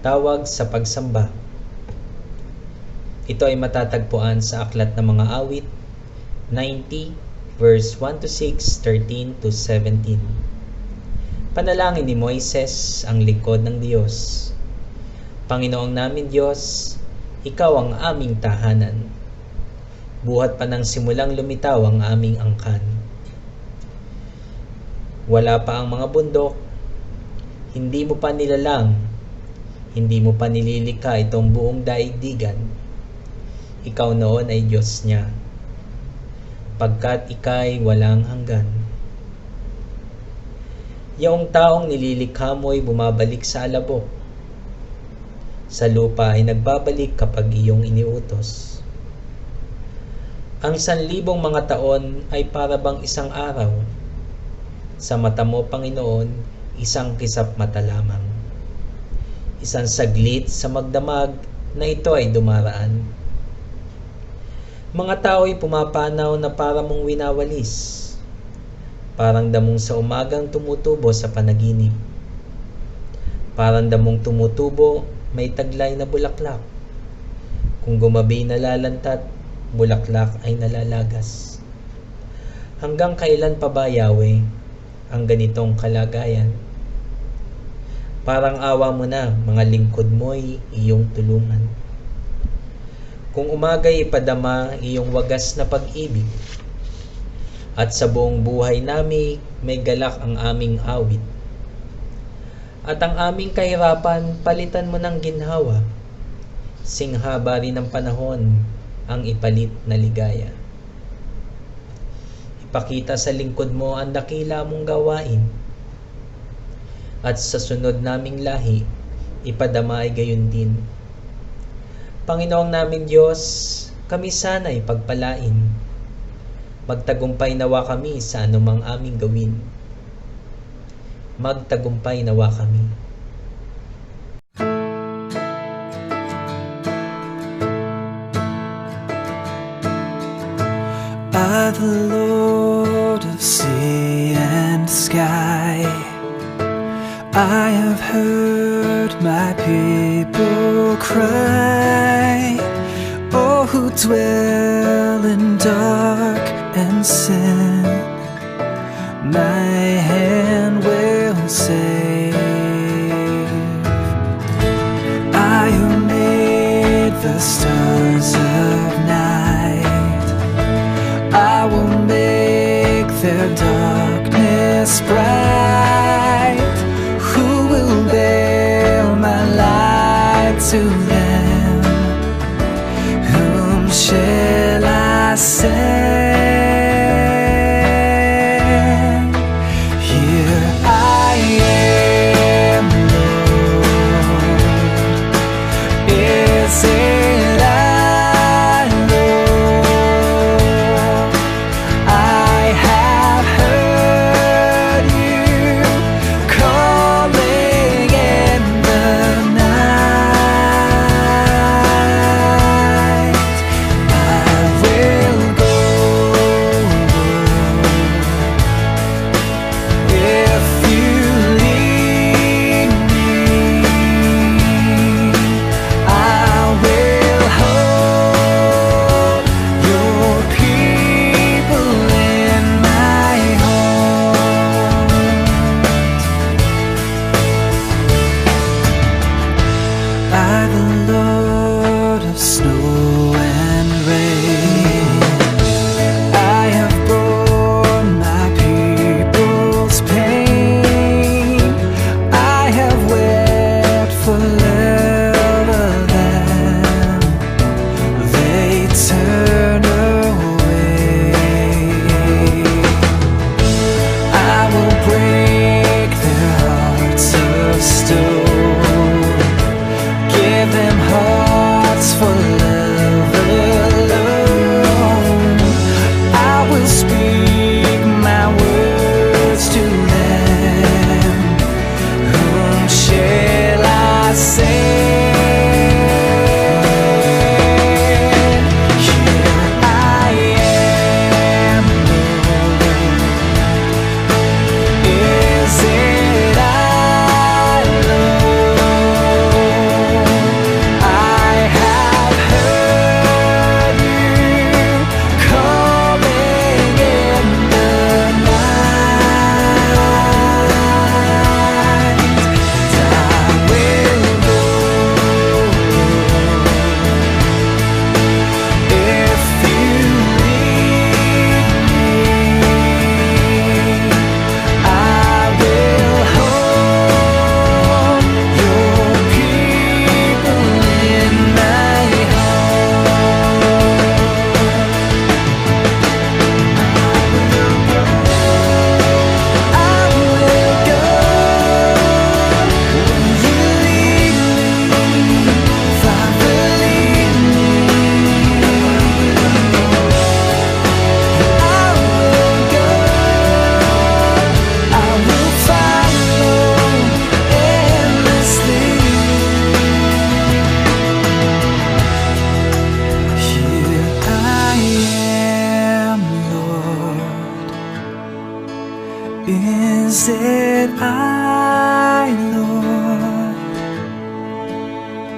Tawag sa pagsamba. Ito ay matatagpuan sa Aklat ng Mga Awit 90 verse 1 to 6, 13 to 17. Panalangin ni Moises, ang lingkod ng Diyos. Panginoong namin Diyos, Ikaw ang aming tahanan. Buhat pa ng simulang lumitaw ang aming angkan. Wala pa ang mga bundok, hindi mo pa nilalang, hindi mo pa nililikha itong buong daigdigan. Ikaw noon ay Diyos niya, pagkat ika'y walang hanggan. Yaong taong nililikha mo ay bumabalik sa alabok. Sa lupa ay nagbabalik kapag iyong iniutos. Ang 1,000 mga taon ay para bang isang araw. Sa mata mo, Panginoon, isang kisap mata lamang. Isang saglit sa magdamag na ito ay dumaraan. Mga tao ay pumapanaw na para mong winawalis. Parang damong sa umagang tumutubo sa panaginip. Parang damong tumutubo, may taglay na bulaklak. Kung gumabi nalalantat, bulaklak ay nalalagas. Hanggang kailan pa ba, Yahweh, ang ganitong kalagayan? Parang awa mo na, mga lingkod mo'y iyong tulungan. Kung umaga'y ipadama iyong wagas na pag-ibig, at sa buong buhay namin may galak ang aming awit. At ang aming kahirapan, palitan mo ng ginhawa. Singhaba rin ng panahon ang ipalit na ligaya. Ipakita sa lingkod mo ang dakila mong gawain. At sa sunod naming lahi, ipadama ay gayon din. Panginoong namin Diyos, kami sana'y pagpalain. Magtagumpay nawa kami sa anumang aming gawin. Magtagumpay nawa kami. The Lord of sea and sky, I have heard my people cry. Oh, who dwell in dark and sin, my hand will save. I who made the stars of night, I will make their darkness bright. Who will bear my light to them? Whom shall I send? Here I am, Lord. Is it I, Lord? I have heard you calling in the night. I will go if you lead me. I will hold your people in my heart. I, the Lord of snow and rain, I have borne my people's pain. I have wept for love of them. They turn away. I will break their hearts of stone, give them hearts for love alone. I will speak my words to them. Whom shall I send? Here I am, Lord. Is it I, Lord?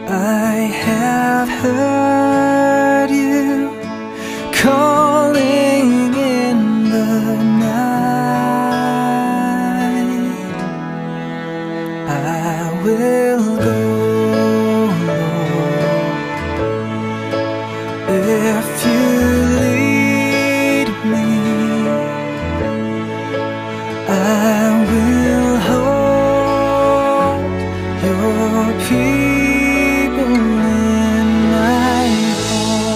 I have heard you calling in the night. I will go, Lord, if you lead me. I will hold your people in my heart.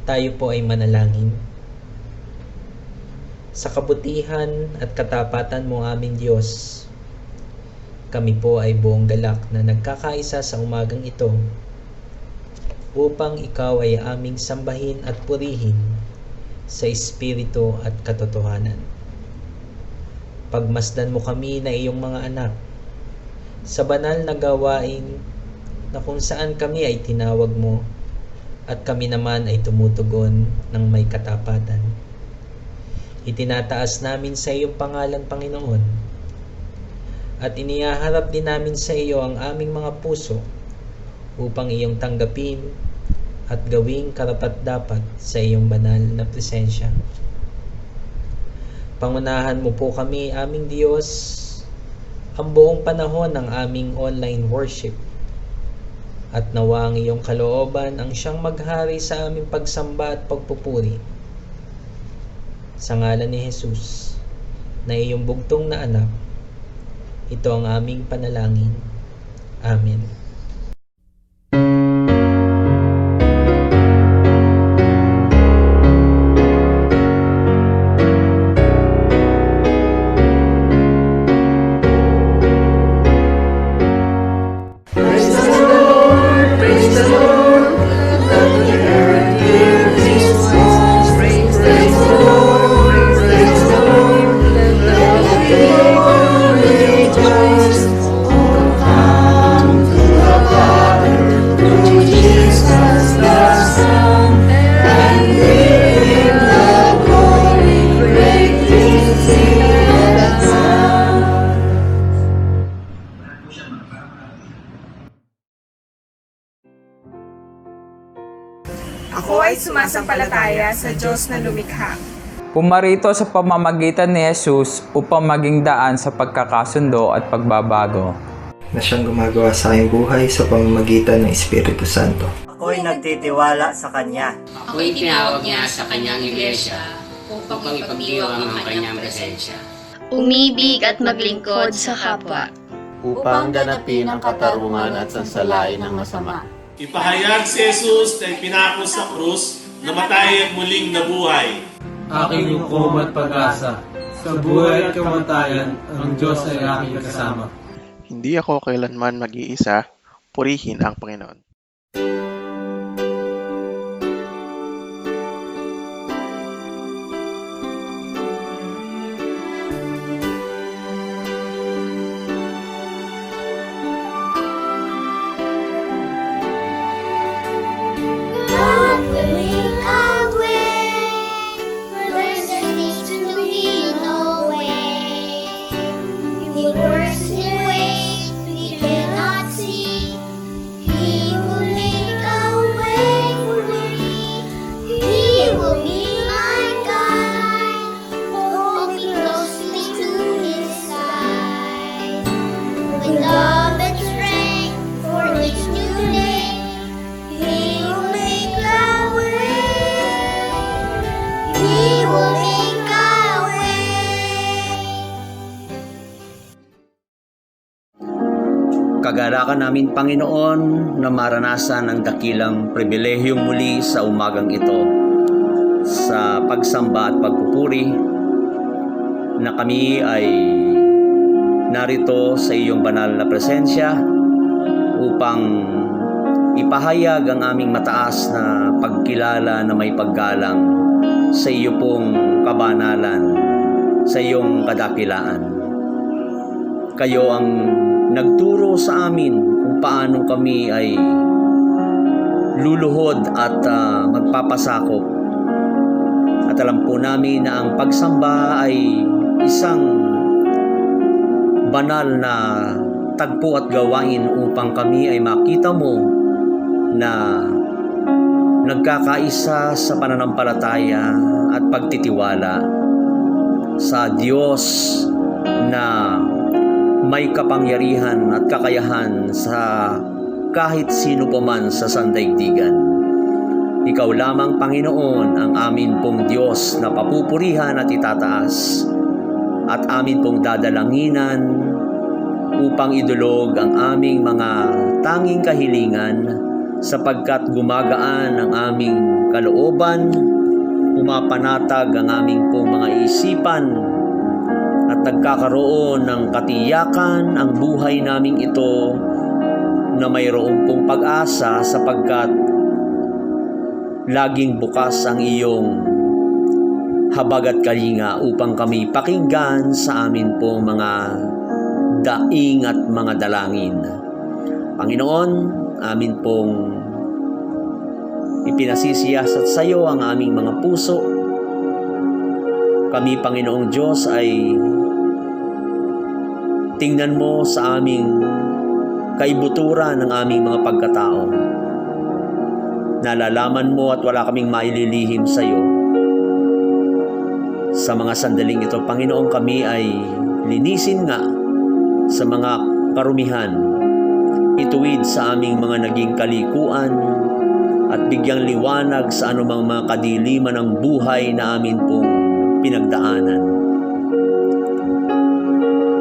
Tayo po ay manalangin. Sa kabutihan at katapatan mo aming Diyos, kami po ay buong galak na nagkakaisa sa umagang ito upang ikaw ay aming sambahin at purihin sa espiritu at katotohanan. Pagmasdan mo kami na iyong mga anak sa banal na gawain na kung saan kami ay tinawag mo at kami naman ay tumutugon ng may katapatan. Itinataas namin sa iyong pangalan, Panginoon, at inihaharap din namin sa iyo ang aming mga puso upang iyong tanggapin at gawing karapat-dapat sa iyong banal na presensya. Pangunahan mo po kami, aming Diyos, ang buong panahon ng aming online worship, at nawa ang iyong kalooban ang siyang maghari sa aming pagsamba at pagpupuri. Sa ngalan ni Jesus, na iyong bugtong na anak, ito ang aming panalangin. Amen. Ako ay sumasampalataya sa Diyos na lumikha. Pumarito sa pamamagitan ni Jesus upang maging daan sa pagkakasundo at pagbabago. Na siyang gumagawa sa aking buhay sa pamamagitan ng Espiritu Santo. Ako'y nagtitiwala sa Kanya. Ako'y tinawag niya sa kanyang iglesia upang ipagdiwang ang kanyang presensya. Umibig at maglingkod sa kapwa. Upang ganapin ang katarungan at sansalain ng masama. Ipahayag si Jesus na ipinako sa krus, namatay at muling nabuhay. Aking hukom at pag-asa. Sa buhay at kamatayan, ang Diyos ay aking kasama. Hindi ako kailanman mag-iisa, purihin ang Panginoon. Kagalakan namin, Panginoon, na maranasan ang dakilang pribilehyong muli sa umagang ito sa pagsamba at pagpupuri na kami ay narito sa iyong banal na presensya upang ipahayag ang aming mataas na pagkilala na may paggalang sa iyo pong kabanalan, sa iyong kadakilaan. Kayo ang nagturo sa amin kung paano kami ay luluhod at magpapasakop At alam po namin na ang pagsamba ay isang banal na tagpo at gawain upang kami ay makita mo na nagkakaisa sa pananampalataya at pagtitiwala sa Diyos na may kapangyarihan at kakayahan sa kahit sino pa man sa sandaigdigan. Ikaw lamang, Panginoon, ang amin pong Diyos na papupurihan at itataas at amin pong dadalanginan upang idulog ang aming mga tanging kahilingan sapagkat gumagaan ang aming kalooban, pumapanatag ang aming pong mga isipan at nagkakaroon ng katiyakan ang buhay naming ito na mayroong pong pag-asa sapagkat laging bukas ang iyong habag at kalinga upang kami pakinggan sa amin po mga daing at mga dalangin. Panginoon, amin pong ipinasisiyasat sa iyo ang aming mga puso. Kami, Panginoong Diyos, ay tingnan mo sa aming kaibuturan ng aming mga pagkatao. Nalalaman mo at wala kaming maililihim sa iyo. Sa mga sandaling ito, Panginoon, kami ay linisin nga sa mga karumihan. Ituwid sa aming mga naging kalikuan at bigyang liwanag sa anumang mga kadiliman ng buhay na amin pong pinagdaanan.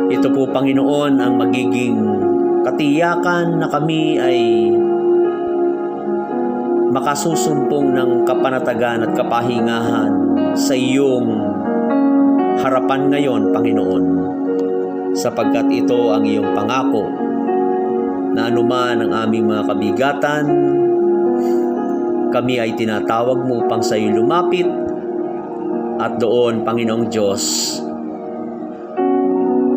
Ito po, Panginoon, ang magiging katiyakan na kami ay makasusumpong ng kapanatagan at kapahingahan sa iyong harapan ngayon, Panginoon, sapagkat ito ang iyong pangako na anuman ang aming mga kabigatan, kami ay tinatawag mo upang sa iyo lumapit at doon, Panginoong Diyos,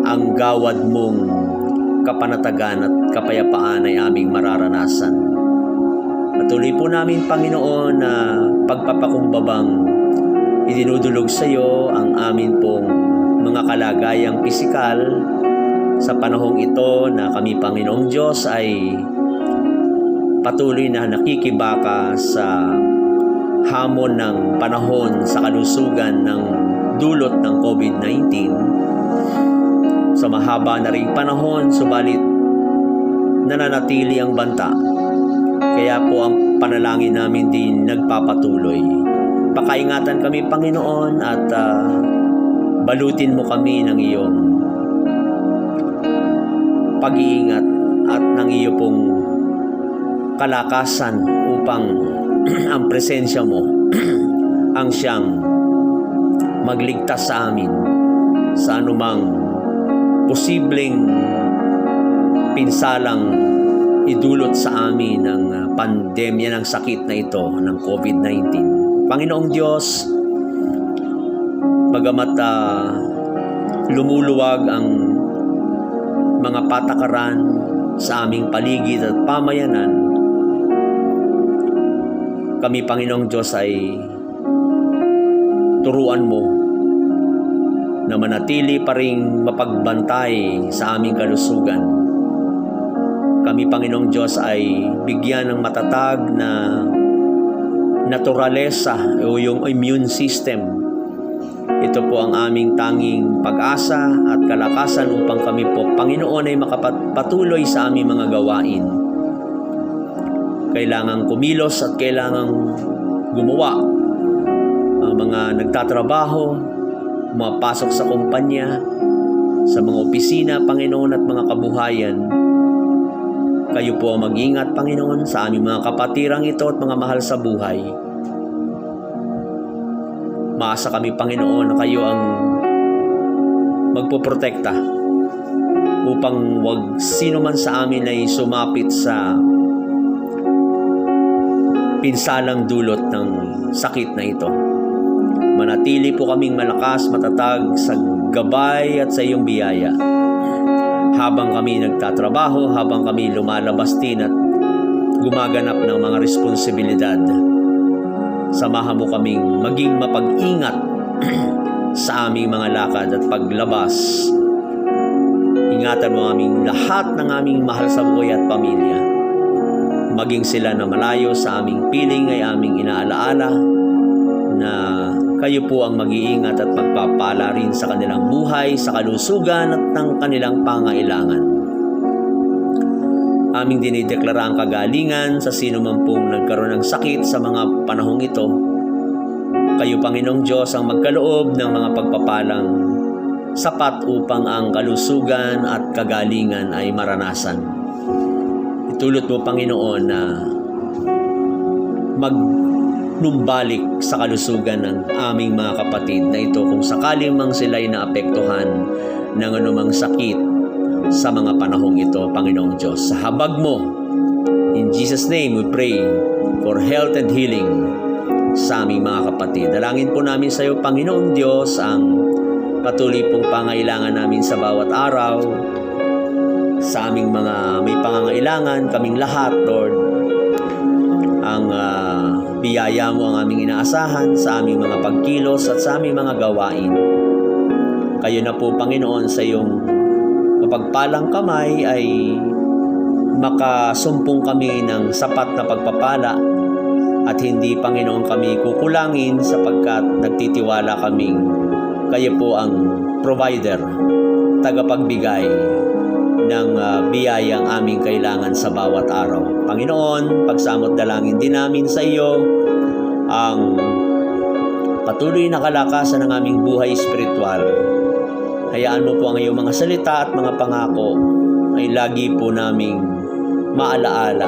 ang gawad mong kapanatagan at kapayapaan ay aming mararanasan. Patuloy po namin, Panginoon, na pagpapakumbabang idinudulog sa iyo ang amin pong mga kalagayang pisikal sa panahong ito na kami, Panginoong Diyos, ay patuloy na nakikibaka sa hamon ng panahon sa kalusugan ng dulot ng COVID-19. Sa mahaba na ring panahon, subalit nananatili ang banta. Kaya po ang panalangin namin din nagpapatuloy. Pakaingatan kami, Panginoon, at balutin mo kami ng iyong pag-iingat at ng iyo pong kalakasan upang ang presensya mo ang siyang magligtas sa amin sa anumang posibleng pinsalang idulot sa amin ng pandemya ng sakit na ito ng COVID-19. Panginoong Diyos, bagamat lumuluwag ang mga patakaran sa aming paligid at pamayanan, kami, Panginoong Diyos, ay turuan mo na manatili pa ring mapagbantay sa aming kalusugan. Kami, Panginoong Diyos, ay bigyan ng matatag na naturalesa o yung immune system. Ito po ang aming tanging pag-asa at kalakasan upang kami po, Panginoon, ay makapatuloy sa aming mga gawain. Kailangang kumilos at kailangang gumawa. Ang mga nagtatrabaho, mapasok sa kumpanya, sa mga opisina, Panginoon, at mga kabuhayan. Kayo po mag-ingat, Panginoon, sa aming mga kapatirang ito at mga mahal sa buhay. Maasa kami, Panginoon, na kayo ang magpoprotekta upang wag sino man sa amin ay sumapit sa pinsalang dulot ng sakit na ito. Manatili po kaming malakas, matatag sa gabay at sa iyong biyaya. Habang kami nagtatrabaho, habang kami lumalabas din at gumaganap ng mga responsibilidad Samahan mo kaming maging mapag-ingat sa aming mga lakad at paglabas. Ingatan mo aming lahat ng aming mahal sa buhay at pamilya. Maging sila na malayo sa aming piling ay aming inaalaala na kayo po ang mag-iingat at magpapala rin sa kanilang buhay, sa kalusugan at ng kanilang pangailangan. Aming dinideklara ang kagalingan sa sino man pong nagkaroon ng sakit sa mga panahong ito. Kayo, Panginoong Diyos, ang magkaloob ng mga pagpapalang sapat upang ang kalusugan at kagalingan ay maranasan. Itulot mo, Panginoon, na magnumbalik sa kalusugan ng aming mga kapatid na ito kung sakaling mang sila'y naapektuhan ng anumang sakit sa mga panahong ito, Panginoong Diyos. Sa habag mo, in Jesus' name we pray for health and healing sa aming mga kapatid. Dalangin po namin sa iyo, Panginoong Diyos, ang patuloy pong pangailangan namin sa bawat araw, sa aming mga may pangangailangan, kaming lahat, Lord. Ang biyaya mo ang aming inaasahan sa aming mga pagkilos at sa aming mga gawain. Kayo na po, Panginoon, sa iyong mapagpalang kamay ay makasumpong kami ng sapat na pagpapala at hindi, Panginoon, kami kukulangin sapagkat nagtitiwala kaming kayo po ang provider, tagapagbigay ng biyayang aming kailangan sa bawat araw. Panginoon, pagsamot dalangin din namin sa iyo ang patuloy na kalakasan ng aming buhay espiritual. Hayaan mo po ang iyong mga salita at mga pangako ay lagi po naming maalaala.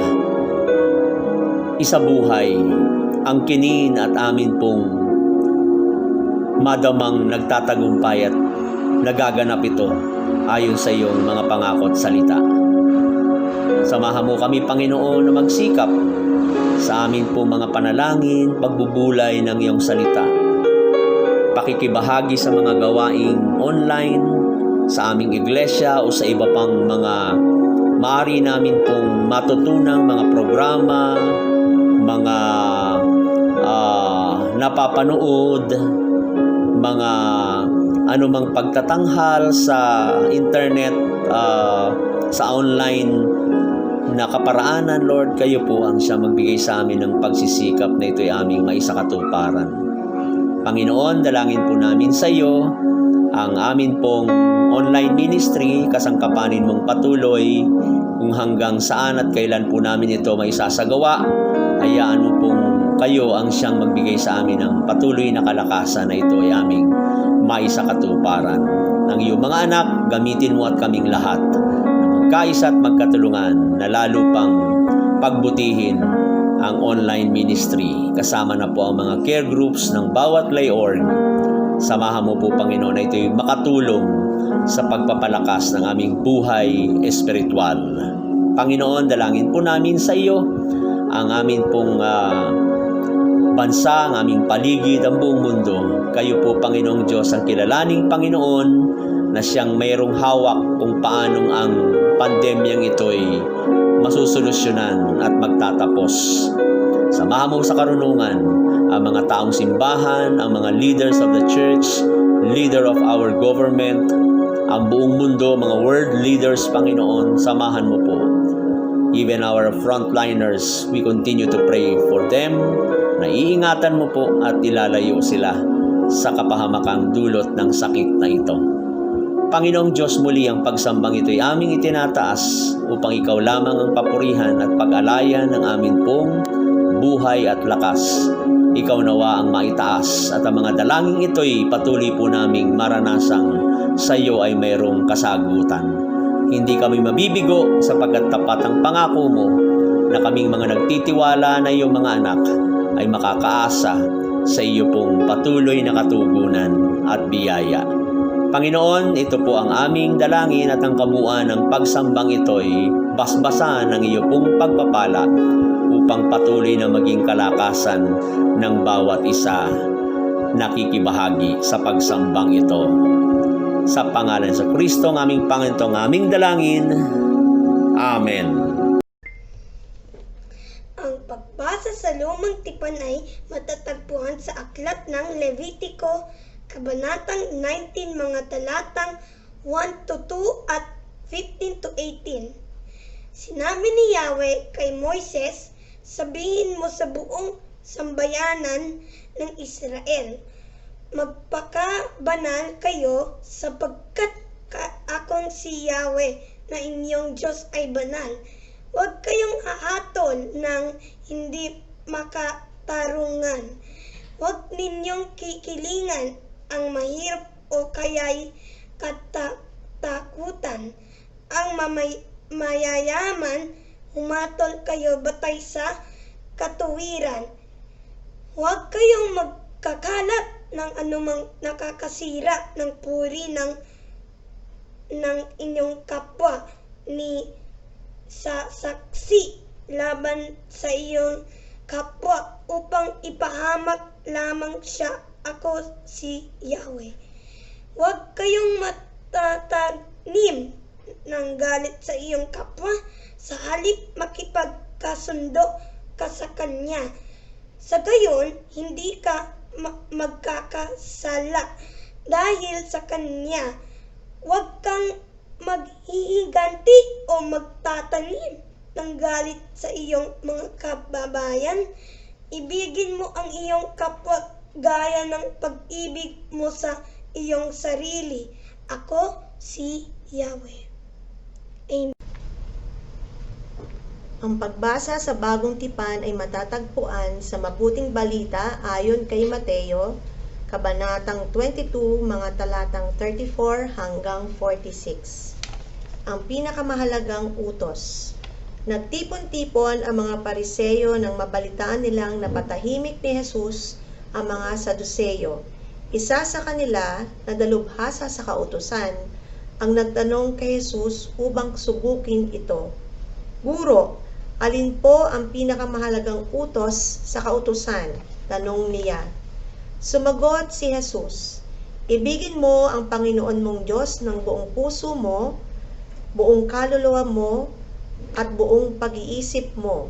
Isabuhay ang kinin at amin pong madamang nagtatagumpay at nagaganap ito ayon sa iyong mga pangako at salita. Samahan mo kami, Panginoon, na magsikap sa amin pong mga panalangin, pagbubulay ng iyong salita, pakikibahagi sa mga gawaing online, sa aming iglesia o sa iba pang mga maaari namin pong matutunang mga programa, mga napapanood, mga anumang pagtatanghal sa internet, sa online na kaparaanan. Lord, kayo po ang siya magbigay sa amin ng pagsisikap na ito'y aming maisakatuparan. Panginoon, dalangin po namin sa iyo ang amin pong online ministry, kasangkapanin mong patuloy kung hanggang saan at kailan po namin ito maisasagawa. Hayaan mo pong kayo ang siyang magbigay sa amin ng patuloy na kalakasan na ito ay aming maisakatuparan. Ang iyong mga anak, gamitin mo at kaming lahat na magkaisa at magkatulungan na lalo pang pagbutihin ang online ministry. Kasama na po ang mga care groups ng bawat lay org. Samahan mo po, Panginoon, na ito'y makatulong sa pagpapalakas ng aming buhay espiritual. Panginoon, dalangin po namin sa iyo ang amin pong bansa, ang aming paligid, ang buong mundo. Kayo po, Panginoong Diyos, ang kilalaning Panginoon na siyang mayroong hawak kung paanong ang pandemyang ito'y masusolusyonan at magtatapos. Samahan mo sa karunungan ang mga taong simbahan, ang mga leaders of the church, leader of our government, ang buong mundo, mga world leaders, Panginoon, samahan mo po. Even our frontliners, we continue to pray for them, na iingatan mo po at ilalayo sila sa kapahamakang dulot ng sakit na ito. Panginoong Diyos, muli ang pagsambang ito'y aming itinataas upang ikaw lamang ang papurihan at pag-alayan ng amin pong buhay at lakas. Ikaw nawa ang maitaas at ang mga dalangin ito'y patuloy po naming maranasang sa iyo ay mayroong kasagutan. Hindi kami mabibigo sapagkat tapat ang pangako mo na kaming mga nagtitiwala na iyong mga anak ay makakaasa sa iyo pong patuloy na katugunan at biyaya. Panginoon, ito po ang aming dalangin at ang kabuuan ng pagsambang ito'y basbasan ng iyo pong pagpapala upang patuloy na maging kalakasan ng bawat isa nakikibahagi sa pagsambang ito. Sa pangalan sa Kristo, ang aming Panginoon, ang aming dalangin. Amen. Ang pagbasa sa Lumang Tipan kaisipan ay matatagpuan sa aklat ng Levitiko, Kabanatang 19, mga talatang 1 to 2 at 15 to 18. Sinabi ni Yahweh kay Moises, sabihin mo sa buong sambayanan ng Israel, magpakabanal kayo sapagkat akong si Yahweh na inyong Diyos ay banal. Huwag kayong hahatol ng hindi makatarungan. Huwag ninyong kikilingan ang mahirap o kaya'y katakutan. Ang mayayaman, humatol kayo batay sa katuwiran. Huwag kayong magkakalat ng anumang nakakasira ng puri ng inyong kapwa ni sa saksi laban sa iyong kapwa upang ipahamak lamang siya, ako si Yahweh. Huwag kayong matatanim ng galit sa iyong kapwa, sa halip makipagkasundo ka sa kanya. Sa gayon, hindi ka magkakasala dahil sa kanya. Huwag kang maghihiganti o magtatanim ng galit sa iyong mga kababayan. Ibigin mo ang iyong kapwa gaya ng pag-ibig mo sa iyong sarili. Ako si Yahweh. Amen. Ang pagbasa sa Bagong Tipan ay matatagpuan sa Mabuting Balita ayon kay Mateo, Kabanatang 22, mga talatang 34 hanggang 46. Ang pinakamahalagang utos. Nagtipon-tipon ang mga Pariseyo nang mabalitaan nilang napatahimik ni Jesus ang mga Saduseyo. Isa sa kanila na dalubhasa sa kautusan ang nagtanong kay Jesus upang subukin ito. Guro, alin po ang pinakamahalagang utos sa kautusan? Tanong niya. Sumagot si Jesus, ibigin mo ang Panginoon mong Diyos ng buong puso mo, buong kaluluwa mo, at buong pag-iisip mo.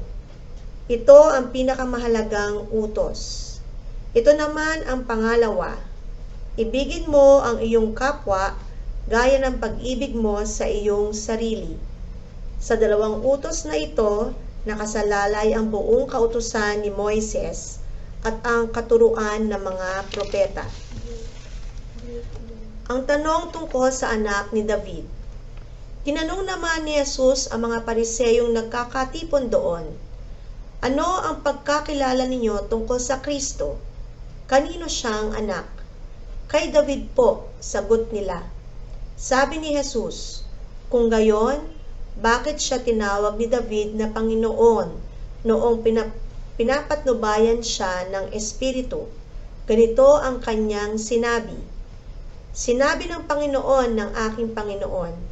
Ito ang pinakamahalagang utos. Ito naman ang pangalawa. Ibigin mo ang iyong kapwa gaya ng pag-ibig mo sa iyong sarili. Sa dalawang utos na ito, nakasalalay ang buong kautusan ni Moises at ang katuruan ng mga propeta. Ang tanong tungkol sa anak ni David. Tinanong naman ni Jesus ang mga Pariseyong nagkakatipon doon, ano ang pagkakilala ninyo tungkol sa Kristo? Kanino siyang anak? Kay David po, sagot nila. Sabi ni Jesus, kung gayon, bakit siya tinawag ni David na Panginoon noong pinapatnubayan siya ng Espiritu? Ganito ang kanyang sinabi. Sinabi ng Panginoon ng aking Panginoon,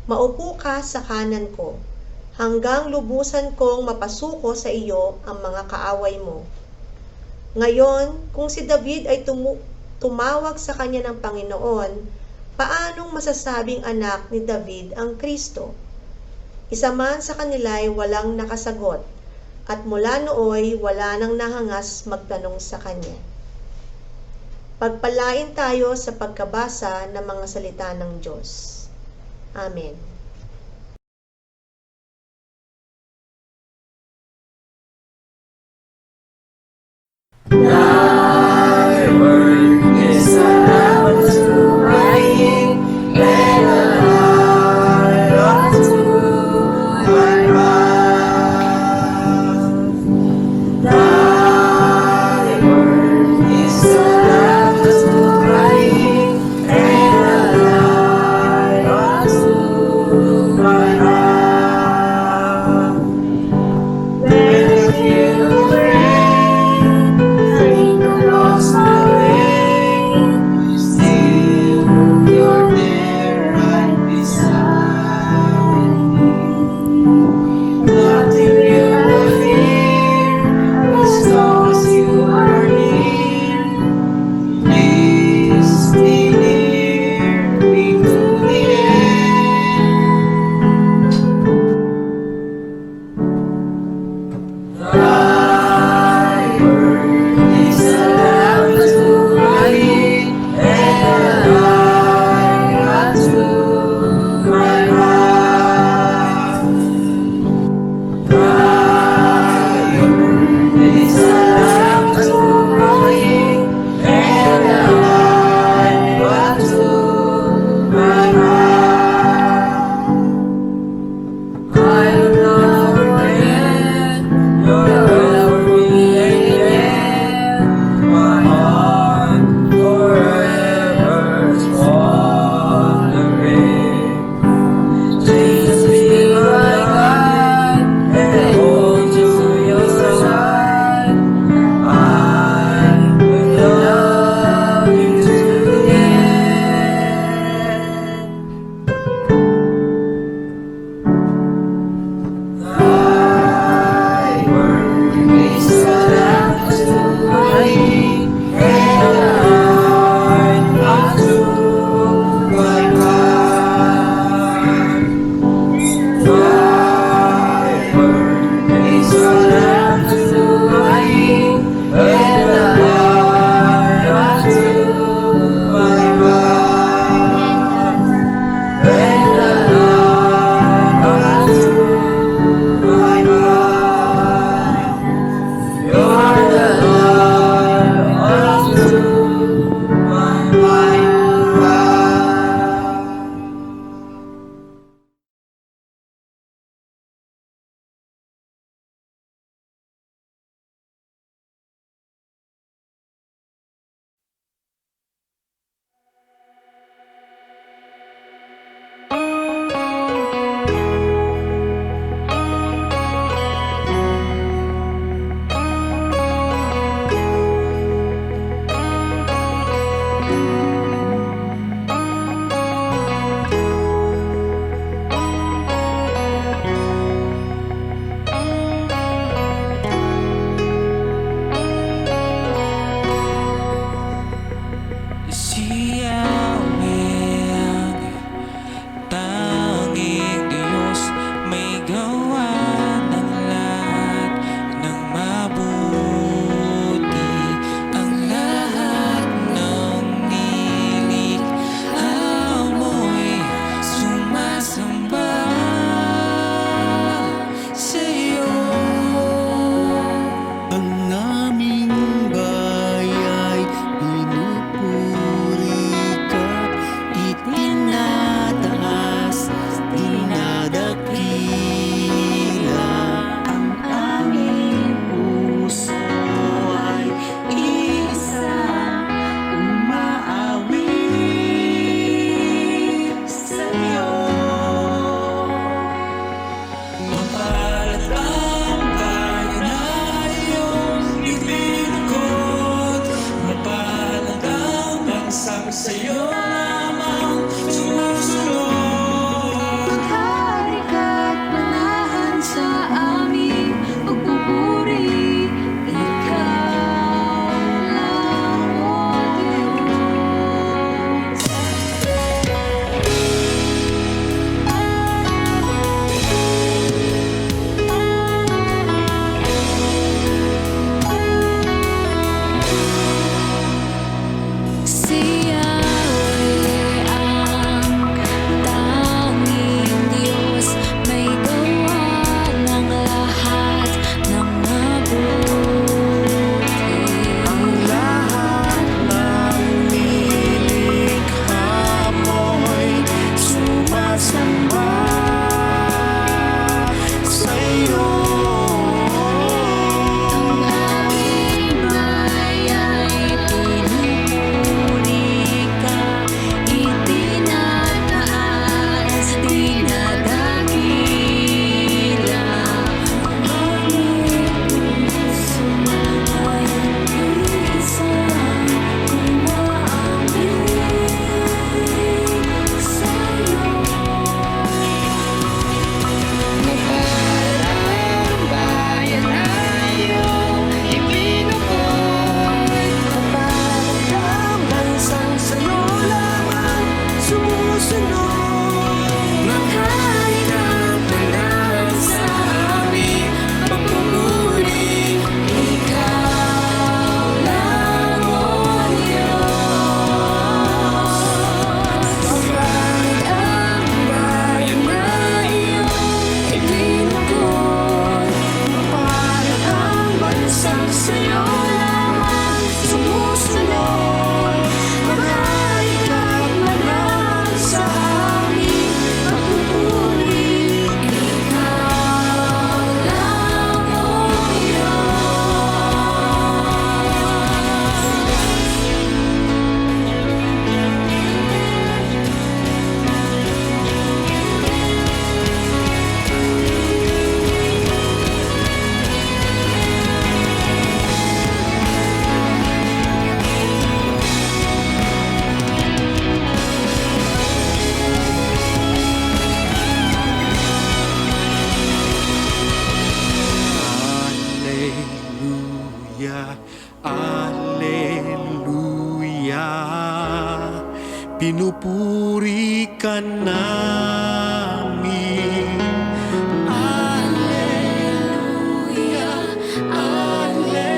maupo ka sa kanan ko, hanggang lubusan kong mapasuko sa iyo ang mga kaaway mo. Ngayon, kung si David ay tumawag sa kanya ng Panginoon, paanong masasabing anak ni David ang Kristo? Isa man sa kanila ay walang nakasagot, at mula nooy wala nang nahangas magtanong sa kanya. Pagpalain tayo sa pagkabasa ng mga salita ng Diyos. Amen. Thy word is a lamp to my feet and a light unto my path. Thy word is a lamp to my feet and a light unto Kanya pinupuri ka namin. Alleluia, Alleluia,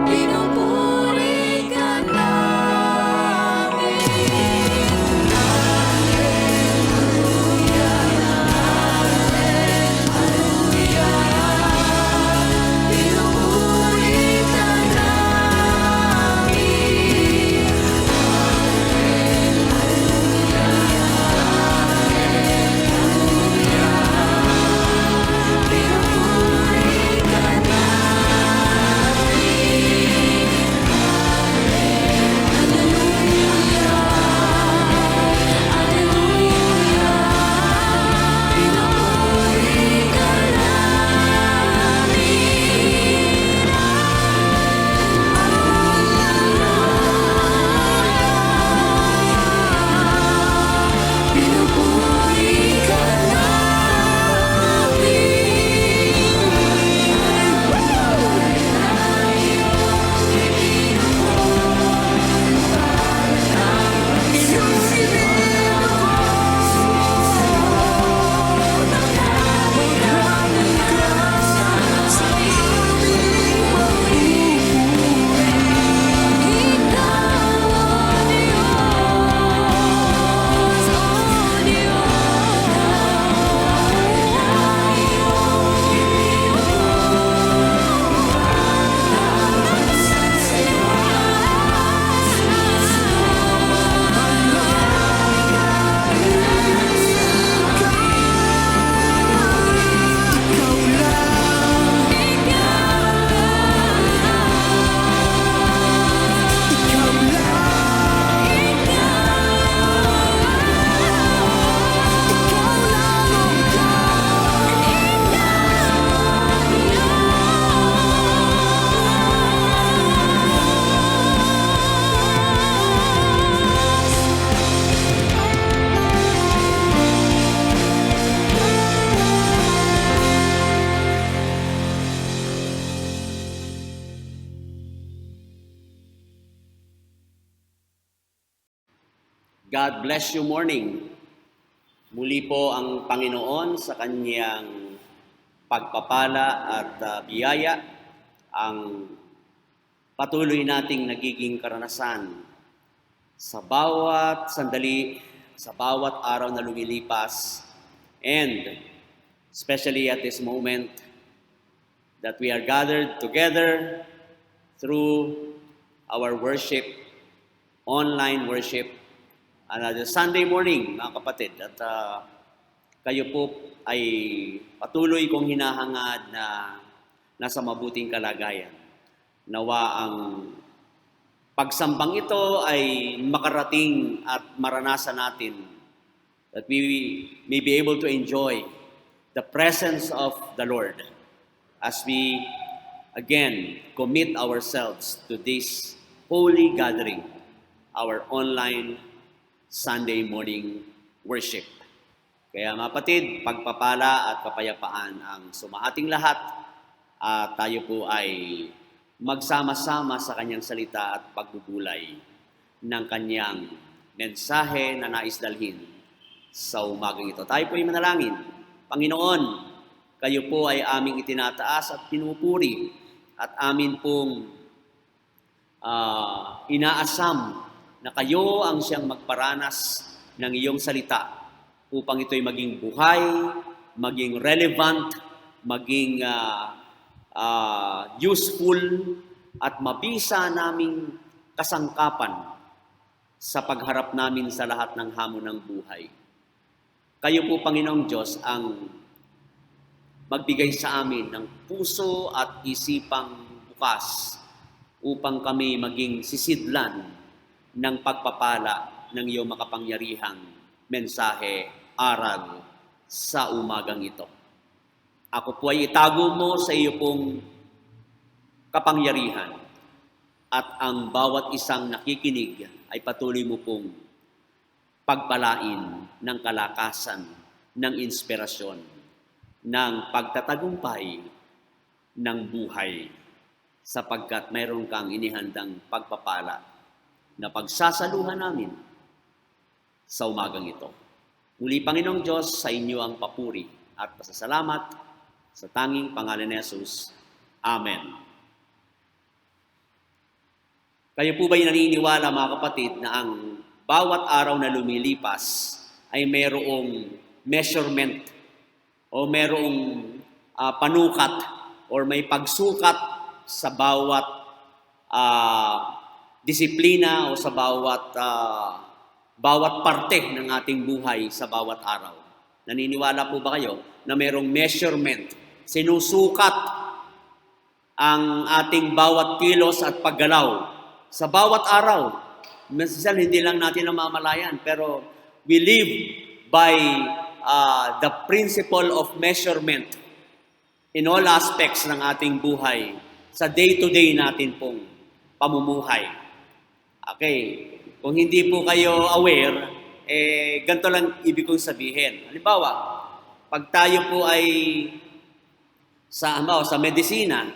pinupuri ka namin. Alleluia, Alleluia, pinupuri ka namin. God bless you morning. Muli po ang Panginoon sa kanyang pagpapala at biyaya ang patuloy nating nagiging karanasan sa bawat sandali, sa bawat araw na lumilipas, and especially at this moment that we are gathered together through our worship, online worship, another Sunday morning, mga kapatid. At kayo po ay patuloy kong hinahangad na nasa mabuting kalagayan. Nawa ang pagsambang ito ay makarating at maranasan natin, that we may be able to enjoy the presence of the Lord as we again commit ourselves to this holy gathering, our online Sunday morning worship. Kaya mga kapatid, pagpapala at kapayapaan ang sumahating lahat at tayo po ay magsama-sama sa kanyang salita at pagbubulay ng kanyang mensahe na nais dalhin sa umagang ito. Tayo po ay manalangin. Panginoon, kayo po ay aming itinataas at pinupuri at amin pong inaasam na kayo ang siyang magparanas ng iyong salita upang ito'y maging buhay, maging relevant, maging useful, at mabisa naming kasangkapan sa pagharap namin sa lahat ng hamon ng buhay. Kayo po, Panginoong Diyos, ang magbigay sa amin ng puso at isipang bukas upang kami maging sisidlan ng pagpapala ng iyong makapangyarihang mensahe, aral sa umagang ito. Ako po ay itago mo sa iyo pong kapangyarihan at ang bawat isang nakikinig ay patuloy mo pong pagpalain ng kalakasan, ng inspirasyon, ng pagtatagumpay ng buhay sapagkat mayroon kang inihandang pagpapala na pagsasaluhan namin sa umagang ito. Muli, Panginoong Diyos, sa inyo ang papuri at pasasalamat sa tanging pangalan ni Jesus. Amen. Kayo po ba'y naniniwala, mga kapatid, na ang bawat araw na lumilipas ay mayroong measurement o mayroong panukat or may pagsukat sa bawat disiplina o sa bawat parte ng ating buhay sa bawat araw? Naniniwala po ba kayo na mayroong measurement, sinusukat ang ating bawat kilos at paggalaw sa bawat araw? Minsan hindi lang natin namamalayan, pero we live by the principle of measurement in all aspects ng ating buhay sa day-to-day natin pong pamumuhay. Okay, kung hindi po kayo aware, ganito lang ibig kong sabihin. Halimbawa, pag tayo po ay sa medisina,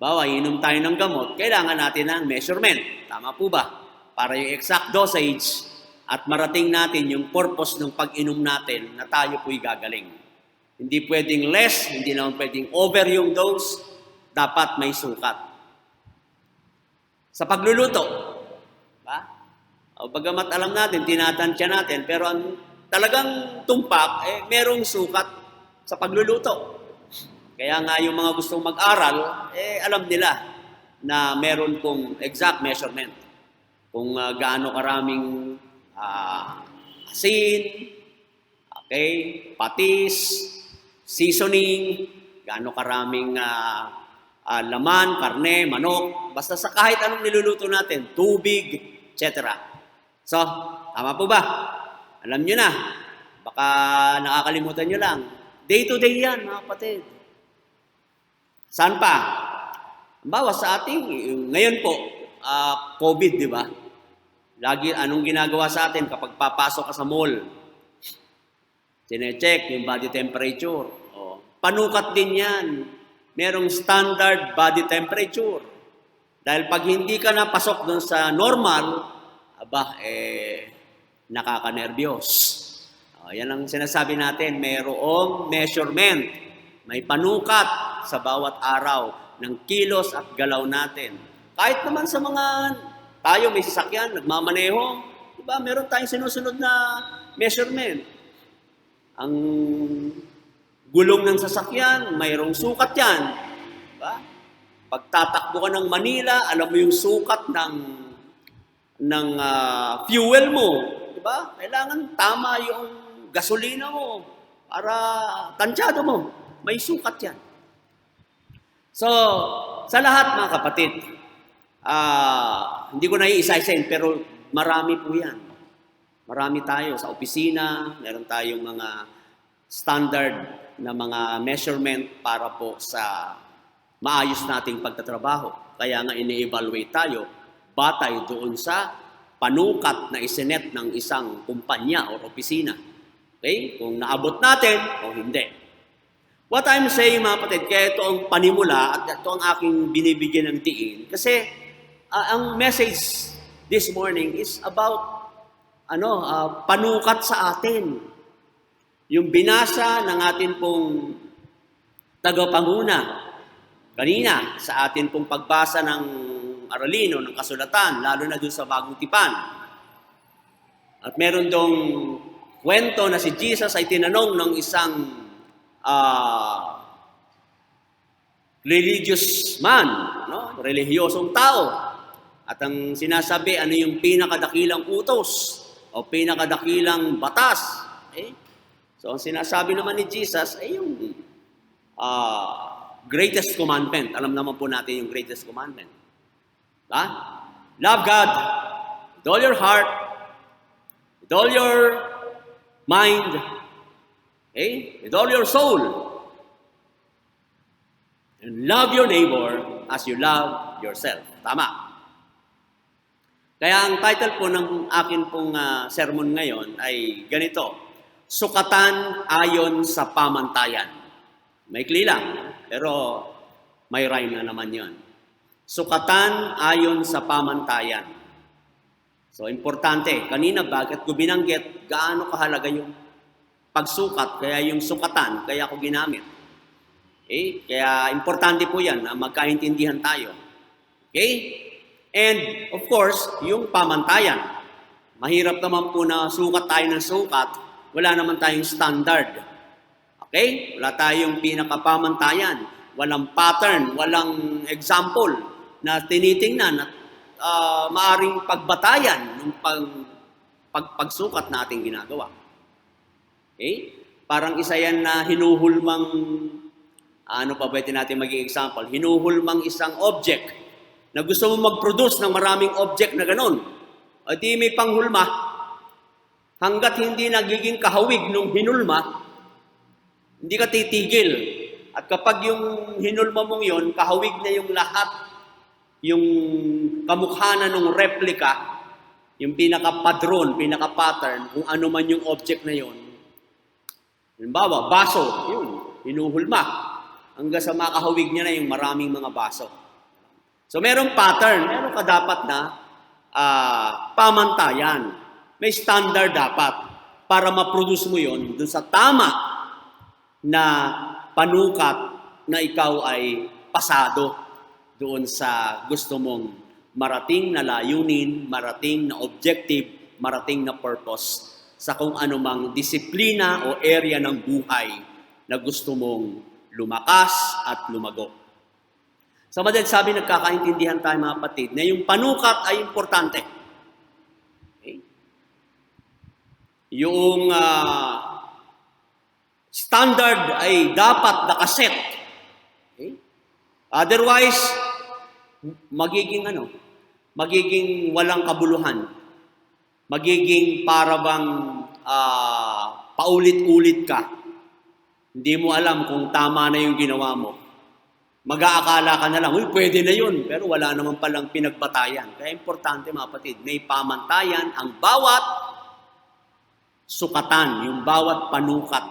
inom tayo ng gamot, kailangan natin ng measurement. Tama po ba? Para yung exact dosage at marating natin yung purpose ng pag-inom natin na tayo po'y gagaling. Hindi pwedeng less, hindi naman pwedeng over yung dose, dapat may sukat. Sa pagluluto, bagamat alam natin, tinatansya natin, pero ang talagang tumpak, merong sukat sa pagluluto. Kaya nga yung mga gustong mag-aral, alam nila na meron pong exact measurement. Kung gaano karaming asin, patis, seasoning, gaano karaming laman, karne, manok, basta sa kahit anong niluluto natin, tubig, etc. So, tama po ba? Alam nyo na. Baka nakakalimutan nyo lang. Day-to-day yan, mga kapatid. Saan pa? Bawa sa ating, ngayon po, COVID, di ba? Lagi, anong ginagawa sa atin kapag papasok ka sa mall? Sine-check yung body temperature. Panukat din yan. Merong standard body temperature. Dahil pag hindi ka napasok dun sa normal, nakakanerbiyos. Yan ang sinasabi natin, mayroong measurement. May panukat sa bawat araw ng kilos at galaw natin. Kahit naman sa mga tayo may sasakyan, nagmamaneho, diba, meron tayong sinusunod na measurement. Ang gulong ng sasakyan, mayroong sukat yan. Diba? Pagtatakbo ka ng Manila, alam mo yung sukat ng fuel mo. Diba? Kailangan tama yung gasolina mo para tansyado mo. May sukat yan. So, sa lahat mga kapatid, hindi ko na iisa-isain, pero marami po yan. Marami tayo sa opisina, meron tayong mga standard na mga measurement para po sa maayos nating pagtatrabaho. Kaya nga ini-evaluate tayo batay doon sa panukat na isinet ng isang kumpanya o opisina. Okay? Kung naabot natin o hindi. What I'm saying, mga kapatid, kaya ito ang panimula at ito ang aking binibigyan ng diin. Kasi ang message this morning is about panukat sa atin. Yung binasa ng atin pong tagapanguna kanina sa atin pong pagbasa ng aralino, ng kasulatan, lalo na doon sa Bagong Tipan. At meron dong kwento na si Jesus ay tinanong ng isang religious man, relihiyosong tao. At ang sinasabi, ano yung pinakadakilang utos o pinakadakilang batas? So ang sinasabi naman ni Jesus ay yung greatest commandment. Alam naman po natin yung greatest commandment. Love God with all your heart, with all your mind, with all your soul. And love your neighbor as you love yourself. Tama. Kaya ang title po ng akin pong sermon ngayon ay ganito, Sukatan ayon sa pamantayan. Maikli lang, pero may rhyme na naman yon. Sukatan ayon sa pamantayan. So, importante. Kanina, bakit ko binanggit gaano kahalaga yung pagsukat, kaya yung sukatan, kaya ako ginamit. Okay? Kaya importante po yan na magkaintindihan tayo. Okay? And, of course, yung pamantayan. Mahirap naman po na sukat tayo ng sukat, wala naman tayong standard. Okay? Wala tayong pinakapamantayan. Walang pattern, walang example na tinitingnan at maaring pagbatayan ng pagsukat na ating ginagawa. Okay? Parang isa yan na hinuhulmang, ano pa pwede natin maging example? Hinuhulmang isang object na gusto mo mag-produce ng maraming object na ganun. O di may panghulma, hanggat hindi nagiging kahawig nung hinulma, hindi ka titigil. At kapag yung hinulma mong yon, kahawig na yung lahat, yung kamukha na nung replika, yung pinaka-padron, pinaka-pattern, kung ano man yung object na yon. Halimbawa, baso, yun, hinuhulma. Hanggang sa makahawig niya na yung maraming mga baso. So, merong pattern, meron ka dapat na pamantayan. May standard dapat para ma-produce mo yon dun sa tama na panukat na ikaw ay pasado doon sa gusto mong marating na layunin, marating na objective, marating na purpose sa kung anumang disiplina o area ng buhay na gusto mong lumakas at lumago. Sa madaling sabi, nagkakaintindihan tayo mga kapatid na yung panukat ay importante. Okay? Yung standard ay dapat nakaset. Okay? Otherwise, magiging magiging walang kabuluhan. Magiging parabang paulit-ulit ka. Hindi mo alam kung tama na yung ginawa mo. Mag-aakala ka na lang, uy, pwede na yun. Pero wala naman palang pinagbatayan. Kaya importante mga kapatid, may pamantayan ang bawat sukatan, yung bawat panukat.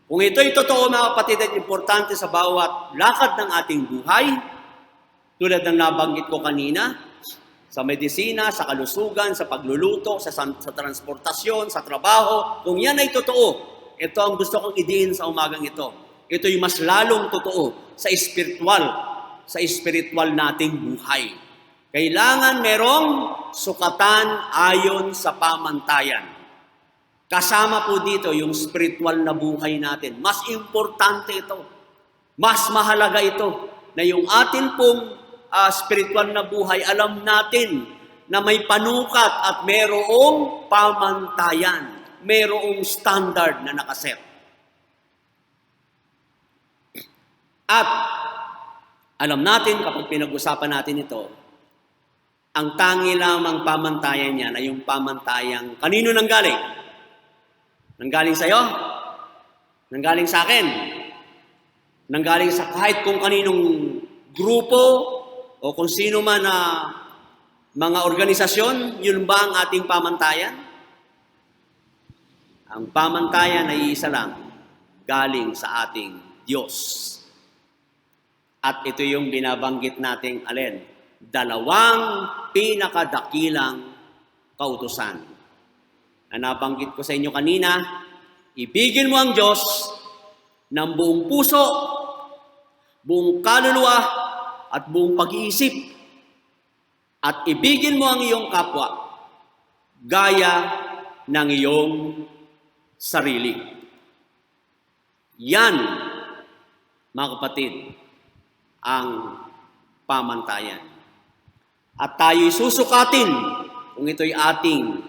Kung ito'y totoo mga kapatid at importante sa bawat lakad ng ating buhay, tulad ng nabanggit ko kanina, sa medisina, sa kalusugan, sa pagluluto, sa transportasyon, sa trabaho, kung yan ay totoo, ito ang gusto kong idiin sa umagang ito. Ito'y mas lalong totoo sa spiritual nating buhay. Kailangan merong sukatan ayon sa pamantayan. Kasama po dito yung spiritual na buhay natin. Mas importante ito. Mas mahalaga ito na yung atin pong spiritual na buhay, alam natin na may panukat at merong pamantayan, merong standard na nakaset. At alam natin kapag pinag-usapan natin ito, ang tangi lamang pamantayan niya na yung pamantayang kanino nanggaling? Nanggaling sa'yo? Nanggaling sa akin? Nanggaling sa kahit kung kaninong grupo o kung sino man na mga organisasyon, yun ba ang ating pamantayan? Ang pamantayan ay isa lang, galing sa ating Diyos. At ito yung binabanggit nating alin? Dalawang pinakadakilang kautusan. Na nabanggit ko sa inyo kanina, ibigin mo ang Diyos ng buong puso, buong kaluluwa, at buong pag-iisip. At ibigin mo ang iyong kapwa, gaya ng iyong sarili. Yan, mga kapatid, ang pamantayan. At tayo'y susukatin kung ito'y ating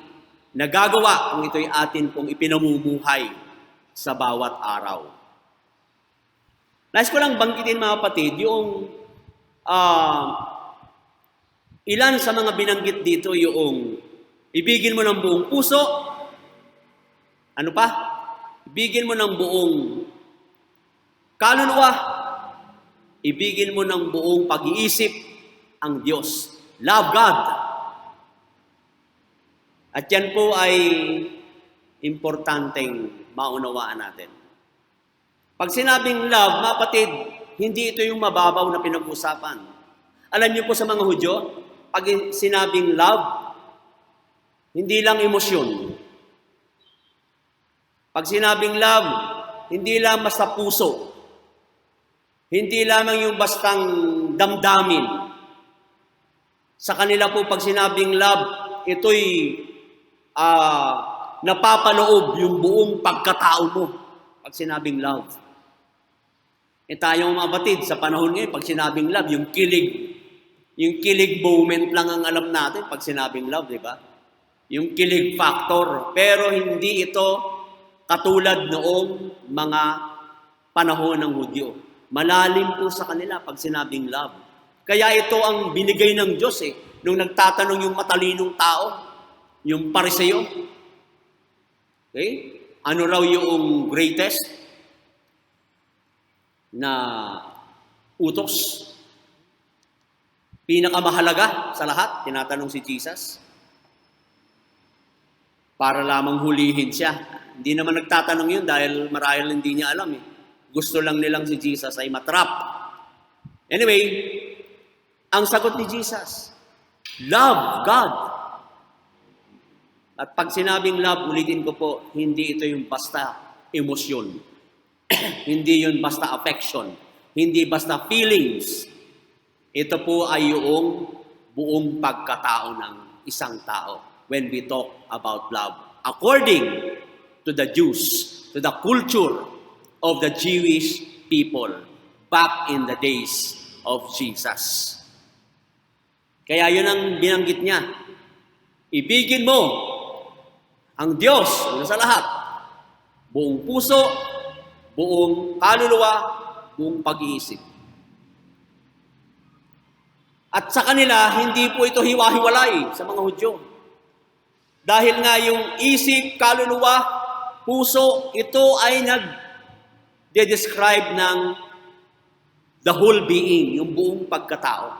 nagagawa, kung ito'y atin pong ipinamumuhay sa bawat araw. Nais ko lang banggitin mga kapatid, yung ilan sa mga binanggit dito, yung ibigin mo ng buong puso, ano pa? Ibigin mo ng buong kaluluwa, ibigin mo ng buong pag-iisip ang Diyos. Love God. At yan po ay importanteng maunawaan natin. Pag sinabing love, mga kapatid, hindi ito yung mababaw na pinag-usapan. Alam niyo po sa mga Hudyo, pag sinabing love, hindi lang emosyon. Pag sinabing love, hindi lang basta puso. Hindi lamang yung bastang damdamin. Sa kanila po, pag sinabing love, ito'y napapaloob yung buong pagkatao mo. Pag sinabing love. Tayong mga batid, sa panahon ngayon, pag sinabing love, yung kilig moment lang ang alam natin pag sinabing love, di ba? Yung kilig factor. Pero hindi ito katulad noong mga panahon ng Hudyo. Malalim po sa kanila pag sinabing love. Kaya ito ang binigay ng Diyos nung nagtatanong yung matalinong tao, yung Pariseo. Okay? Ano raw yung greatest na utos? Pinakamahalaga sa lahat, tinatanong si Jesus. Para lamang hulihin siya. Hindi naman nagtatanong yun dahil marahil hindi niya alam Gusto lang nilang si Jesus ay matrap. Anyway, ang sagot ni Jesus, love God. At pag sinabing love, ulitin ko po, hindi ito yung basta emosyon. Hindi yun basta affection. Hindi basta feelings. Ito po ay yung buong pagkatao ng isang tao when we talk about love. According to the Jews, to the culture of the Jewish people back in the days of Jesus. Kaya yun ang binanggit niya. Ibigin mo ang Diyos una sa lahat. Buong puso, buong kaluluwa, buong pag-iisip. At sa kanila, hindi po ito hiwa-hiwalay sa mga Hudyo. Dahil nga yung isip, kaluluwa, puso, ito ay describe ng the whole being, yung buong pagkatao.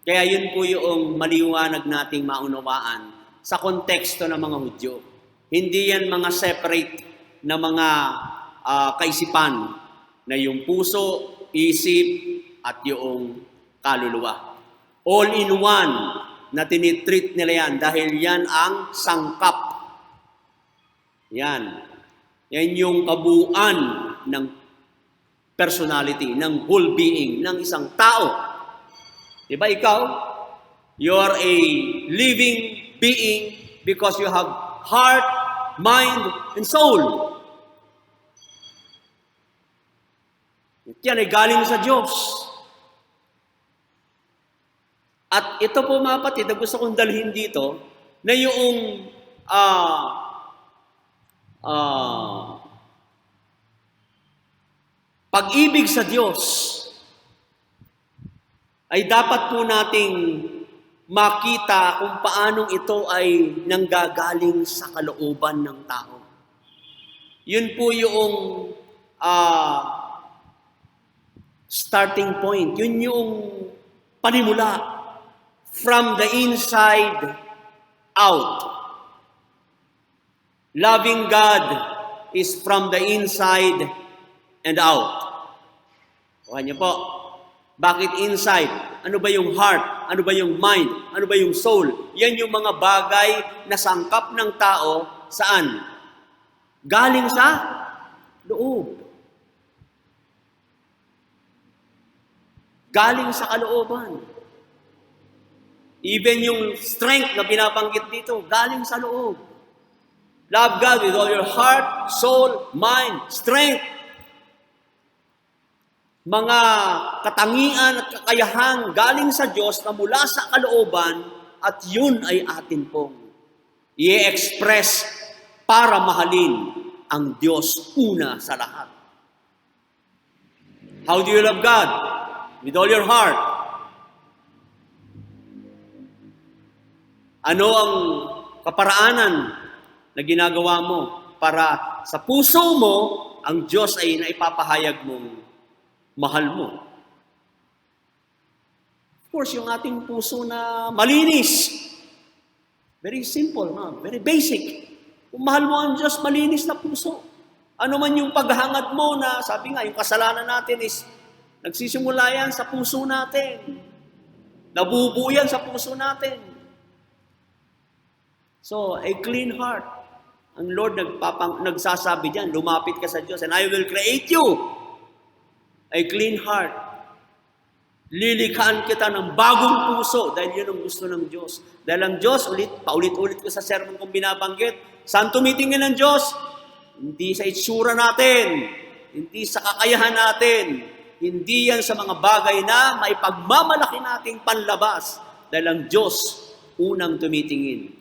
Kaya yun po yung maliwanag nating maunawaan sa konteksto ng mga Hudyo. Hindi yan mga separate na mga kaisipan na yung puso, isip, at yung kaluluwa. All in one na tinitreat nila yan dahil yan ang sangkap. Yan. Yan yung kabuuan ng personality, ng whole being, ng isang tao. Diba ikaw? You are a living being because you have heart, mind, and soul. Yan ay galing sa Diyos. At ito po mga kapatid, na gusto kong dalhin dito, na yung pag-ibig sa Diyos ay dapat po nating makita kung paanong ito ay nanggagaling sa kalooban ng tao. Yun po yung starting point. Yun yung panimula. From the inside out. Loving God is from the inside and out. Kuha niyo po. Bakit inside? Ano ba yung heart? Ano ba yung mind? Ano ba yung soul? Yan yung mga bagay na sangkap ng tao saan? Galing sa loob. Galing sa kalooban. Even yung strength na binabanggit dito, galing sa loob. Love God with all your heart, soul, mind, strength. Mga katangian at kakayahan galing sa Diyos na mula sa kalooban at yun ay atin pong i-express para mahalin ang Diyos una sa lahat. How do you love God? With all your heart. Ano ang kaparaanan na ginagawa mo para sa puso mo, ang Diyos ay naipapahayag mong mahal mo? Of course, yung ating puso na malinis. Very simple, very basic. Kung mahal mo ang Diyos, malinis na puso. Ano man yung paghangad mo na, sabi nga, yung kasalanan natin is nagsisimula yan sa puso natin. Nabubuo yan sa puso natin. So, a clean heart. Ang Lord nagsasabi diyan, lumapit ka sa Diyos and I will create you a clean heart. Lilikhaan kita ng bagong puso dahil yun ang gusto ng Diyos. Dahil ang Diyos, paulit-ulit ko sa sermon kong binabanggit, saan tumitingin ang Diyos? Hindi sa itsura natin, hindi sa kakayahan natin, hindi yan sa mga bagay na maipagmamalaki nating panlabas. Dahil ang Diyos unang tumitingin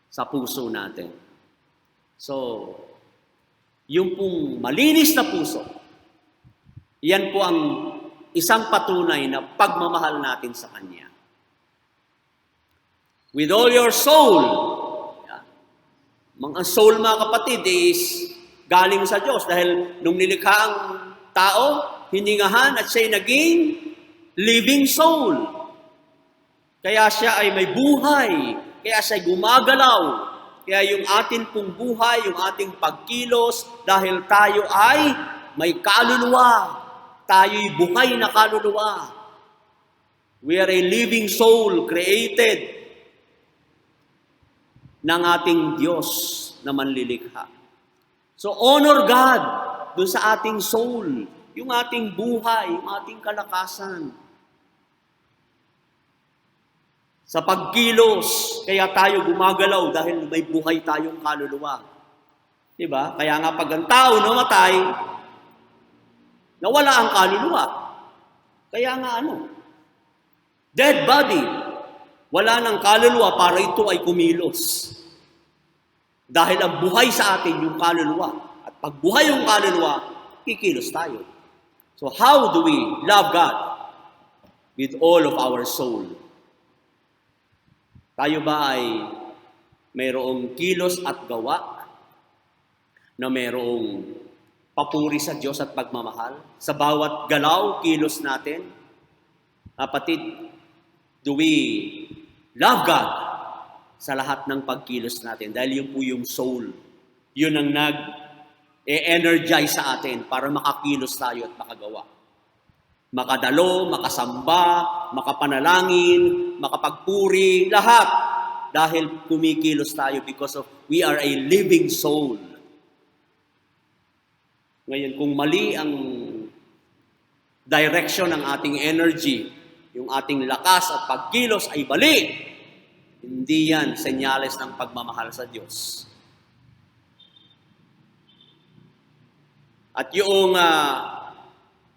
sa puso natin. So, yung pong malinis na puso, yan po ang isang patunay na pagmamahal natin sa Kanya. With all your soul, ang soul mga kapatid is galing sa Diyos dahil nung nilikha ang tao, hiningahan at siya'y naging living soul. Kaya siya ay may buhay, kaya siya'y gumagalaw, kaya yung atin pong buhay, yung ating pagkilos, dahil tayo ay may kaluluwa, tayo'y buhay na kaluluwa. We are a living soul created ng ating Diyos na manlilikha. So honor God doon sa ating soul, yung ating buhay, yung ating kalakasan. Sa pagkilos, kaya tayo gumagalaw dahil may buhay tayong kaluluwa. Diba? Kaya nga pag ang tao namatay, nawala ang kaluluwa. Kaya nga dead body. Wala ng kaluluwa para ito ay kumilos. Dahil ang buhay sa atin yung kaluluwa. At pag buhay yung kaluluwa, kikilos tayo. So how do we love God? With all of our soul. Tayo ba ay mayroong kilos at gawa na mayroong papuri sa Diyos at pagmamahal? Sa bawat galaw, kilos natin, kapatid, do we love God sa lahat ng pagkilos natin? Dahil yun po yung soul. Yun ang nag-energize sa atin para makakilos tayo at makagawa. Makadalo, makasamba, makapanalangin, makapagpuri, lahat. Dahil kumikilos tayo because of we are a living soul. Ngayon, kung mali ang direction ng ating energy, yung ating lakas at pagkilos ay mali, hindi yan senyales ng pagmamahal sa Diyos. At yung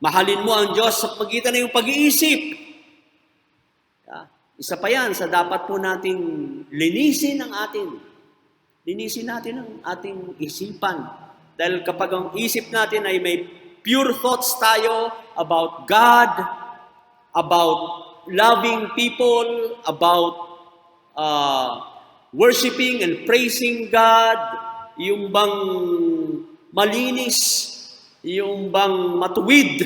mahalin mo ang Diyos sa pagitan ng pag-iisip. Isa pa yan sa dapat po nating linisin natin ang ating isipan. Dahil kapag ang isip natin ay may pure thoughts tayo about God, about loving people, about worshiping and praising God, yung bang malinis, yung bang matuwid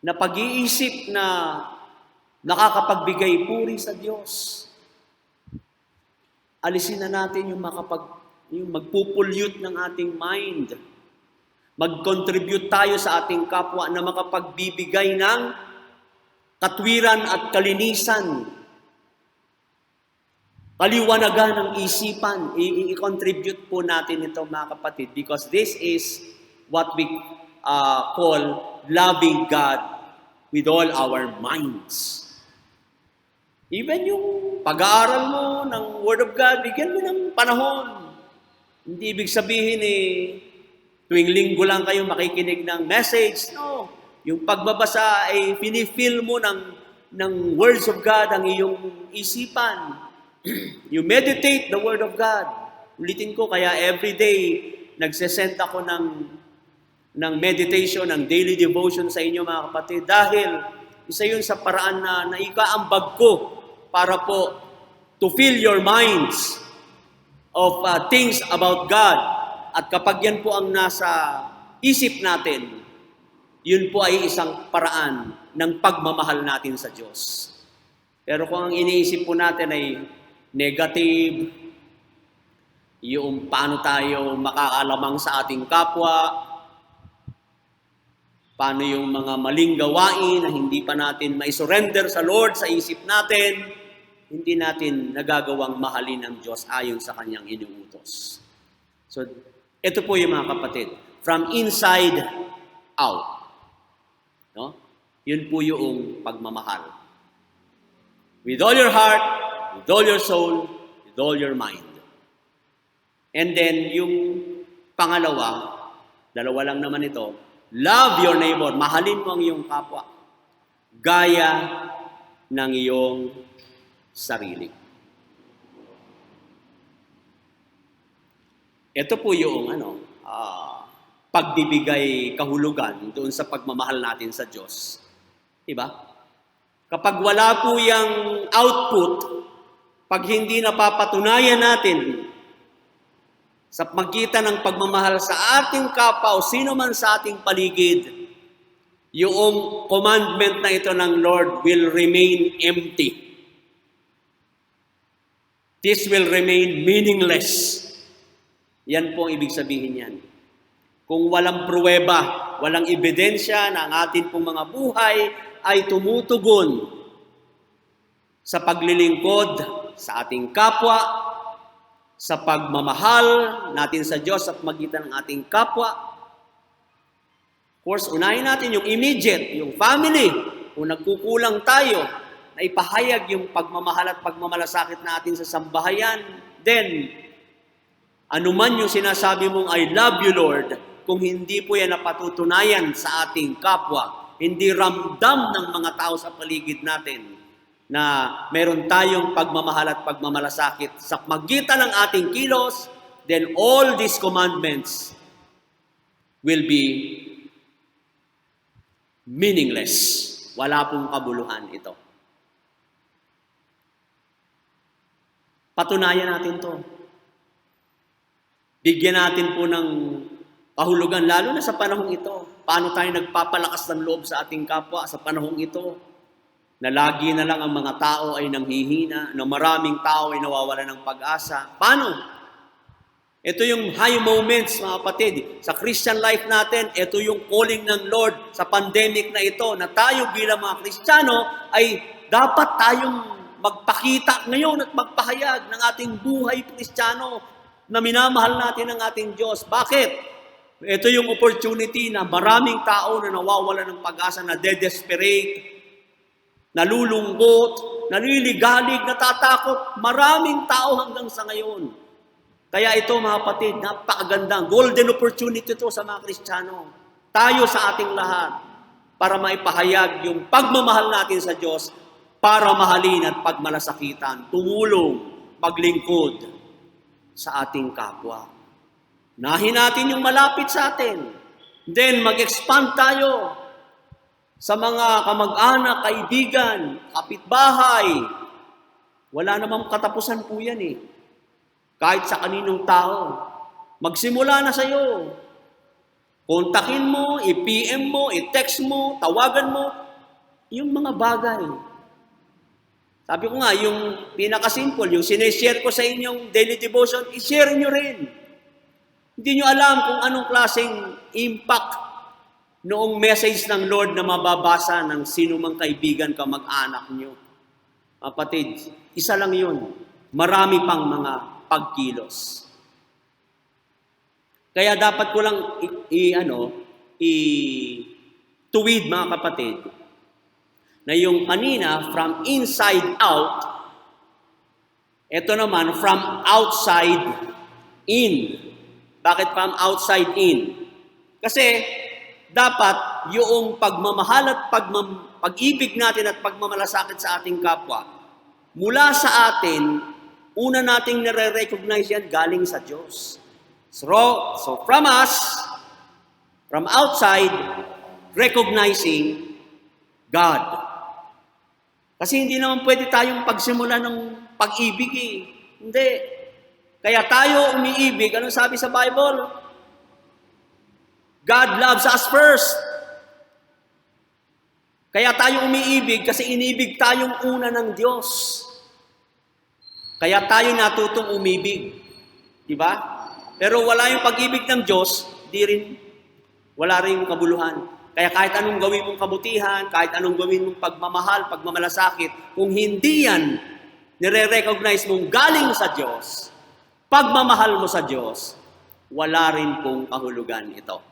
na pag-iisip na nakakapagbigay puri sa Diyos. Alisin na natin yung magpupulyut ng ating mind. Mag-contribute tayo sa ating kapwa na makapagbibigay ng katwiran at kalinisan. Kaliwanagan ng isipan. I-contribute po natin ito mga kapatid because this is what we call loving God with all our minds. Even yung pag-aaral mo ng Word of God, bigyan mo ng panahon. Hindi ibig sabihin tuwing linggo lang kayo makikinig ng message. No. Yung pagbabasa ay pinifeel mo ng words of God ang iyong isipan. You meditate the Word of God. Ulitin ko, kaya everyday nagsesend ako ng meditation, ng daily devotion sa inyo mga kapatid. Dahil isa yun sa paraan na naikaambag ko para po to fill your minds of things about God. At kapag yan po ang nasa isip natin, yun po ay isang paraan ng pagmamahal natin sa Diyos. Pero kung ang iniisip po natin ay negative, yung paano tayo makakalamang sa ating kapwa, Paano yung mga maling gawain na hindi pa natin mai-surrender sa Lord sa isip natin, hindi natin nagagawang mahalin ng Diyos ayon sa Kanyang inuutos. So, ito po yung mga kapatid. From inside out. No? Yun po yung pagmamahal. With all your heart, with all your soul, with all your mind. And then, yung pangalawa, dalawa lang naman ito, love your neighbor. Mahalin mo ang iyong kapwa. Gaya ng iyong sarili. Ito po yung pagbibigay kahulugan doon sa pagmamahal natin sa Diyos. Diba? Kapag wala po yung output, pag hindi napapatunayan natin sa magitan ng pagmamahal sa ating kapwa o sino man sa ating paligid, yung commandment na ito ng Lord will remain empty. This will remain meaningless. Yan po ang ibig sabihin yan. Kung walang pruweba, walang ebidensya na ang atin pong mga buhay ay tumutugon sa paglilingkod sa ating kapwa, sa pagmamahal natin sa Diyos at magitan ng ating kapwa. Of course, unahin natin yung immediate, yung family. Kung nagkukulang tayo, na ipahayag yung pagmamahal at pagmamalasakit natin sa sambahayan, then, anuman yung sinasabi mong, I love you, Lord, kung hindi po yan napatutunayan sa ating kapwa, hindi ramdam ng mga tao sa paligid natin, na meron tayong pagmamahal at pagmamalasakit sa magitan ng ating kilos, then all these commandments will be meaningless. Wala pong kabuluhan ito. Patunayan natin to. Bigyan natin po ng kahulugan, lalo na sa panahong ito. Paano tayo nagpapalakas ng loob sa ating kapwa sa panahong ito? Na lagi na lang ang mga tao ay nanghihina, na maraming tao ay nawawala ng pag-asa. Paano? Ito yung high moments, mga kapatid. Sa Christian life natin, ito yung calling ng Lord sa pandemic na ito, na tayo bilang mga Kristiyano ay dapat tayong magpakita ngayon at magpahayag ng ating buhay Kristiyano na minamahal natin ang ating Diyos. Bakit? Ito yung opportunity na maraming tao na nawawala ng pag-asa, na desperate, nalulungkot, naliligalig, natatakot. Maraming tao hanggang sa ngayon. Kaya ito, mga kapatid, napakagandang golden opportunity ito sa mga Kristiyano. Tayo sa ating lahat para maipahayag yung pagmamahal natin sa Diyos, para mahalin at pagmalasakitan, tumulong, maglingkod sa ating kapwa. Nahin natin yung malapit sa atin. Then mag-expand tayo sa mga kamag-anak, kaibigan, kapitbahay. Wala namang katapusan po yan eh. Kahit sa kaninong tao. Magsimula na sa'yo. Kontakin mo, i-PM mo, i-text mo, tawagan mo, yung mga bagay. Sabi ko nga, yung pinaka-simple, yung sineshare ko sa inyong daily devotion, i-share nyo rin. Hindi nyo alam kung anong klaseng impact noong message ng Lord na mababasa ng sino mang kaibigan ka, mag-anak nyo. Kapatid, isa lang yun. Marami pang mga pagkilos. Kaya dapat ko lang tuwid, mga kapatid, na yung kanina, from inside out, ito naman, from outside in. Bakit from outside in? Kasi, dapat yung pagmamahal at pag-ibig natin at pagmamalasakit sa ating kapwa, mula sa atin, una nating nare-recognize yan galing sa Diyos. So from us, from outside, recognizing God. Kasi hindi naman pwede tayong pagsimula ng pag-ibig eh. Hindi. Kaya tayo umiibig. Anong sabi sa Bible? God loves us first. Kaya tayo umiibig kasi inibig tayong una ng Diyos. Kaya tayo natutong umibig. Diba? Pero wala yung pag-ibig ng Diyos, wala rin yung kabuluhan. Kaya kahit anong gawin mong kabutihan, kahit anong gawin mong pagmamahal, pagmamalasakit, kung hindi yan nire-recognize mong galing sa Diyos, pagmamahal mo sa Diyos, wala rin pong kahulugan ito.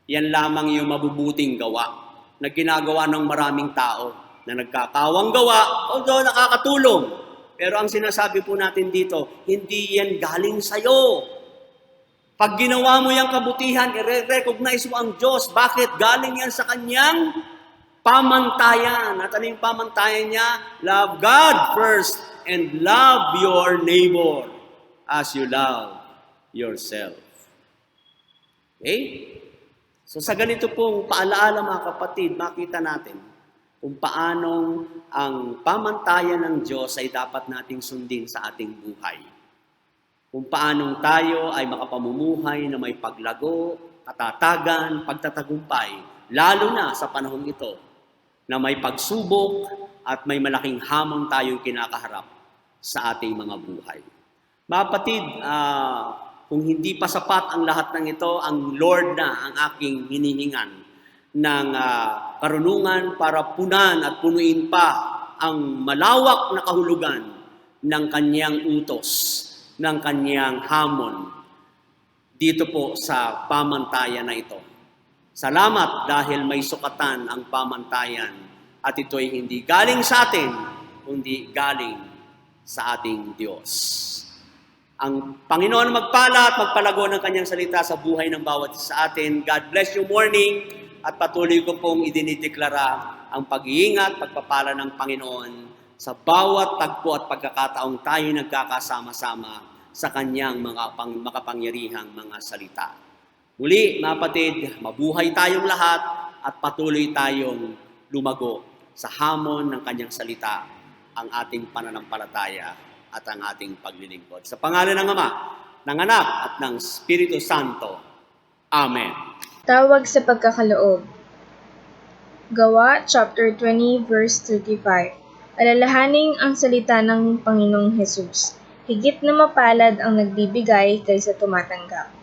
Yan lamang yung mabubuting gawa na ginagawa ng maraming tao na nagkakawang gawa, although nakakatulong. Pero ang sinasabi po natin dito, hindi yan galing sa'yo. Pag ginawa mo yung kabutihan, i-recognize mo ang Diyos. Bakit? Galing yan sa kanyang pamantayan. At ano yung pamantayan niya? Love God first and love your neighbor as you love yourself. Okay? So sa ganito pong paalaala mga kapatid, makita natin kung paanong ang pamantayan ng Diyos ay dapat nating sundin sa ating buhay. Kung paanong tayo ay makapamumuhay na may paglago, katatagan, pagtatagumpay, lalo na sa panahong ito, na may pagsubok at may malaking hamon tayong kinakaharap sa ating mga buhay. Mga kapatid, kung hindi pa sapat ang lahat ng ito, ang Lord na ang aking hinihingan ng karunungan para punan at punuin pa ang malawak na kahulugan ng kanyang utos, ng kanyang hamon dito po sa pamantayan na ito. Salamat dahil may sukatan ang pamantayan at ito'y hindi galing sa atin, kundi galing sa ating Diyos. Ang Panginoon magpala at magpalago ng kanyang salita sa buhay ng bawat isa sa atin. God bless you morning at patuloy ko pong idinideklara ang pag-iingat, pagpapala ng Panginoon sa bawat tagpo at pagkakataong tayo nagkakasama-sama sa kanyang mga makapangyarihang mga salita. Muli, mga kapatid, mabuhay tayong lahat at patuloy tayong lumago sa hamon ng kanyang salita, ang ating pananampalataya at ang ating paglilingkod. Sa pangalan ng Ama, ng Anak at ng Espiritu Santo. Amen. Tawag sa pagkakaloob. Gawa chapter 20 verse 35. Alalahaning ang salita ng Panginoong Hesus. Higit na mapalad ang nagbibigay kaysa tumatanggap.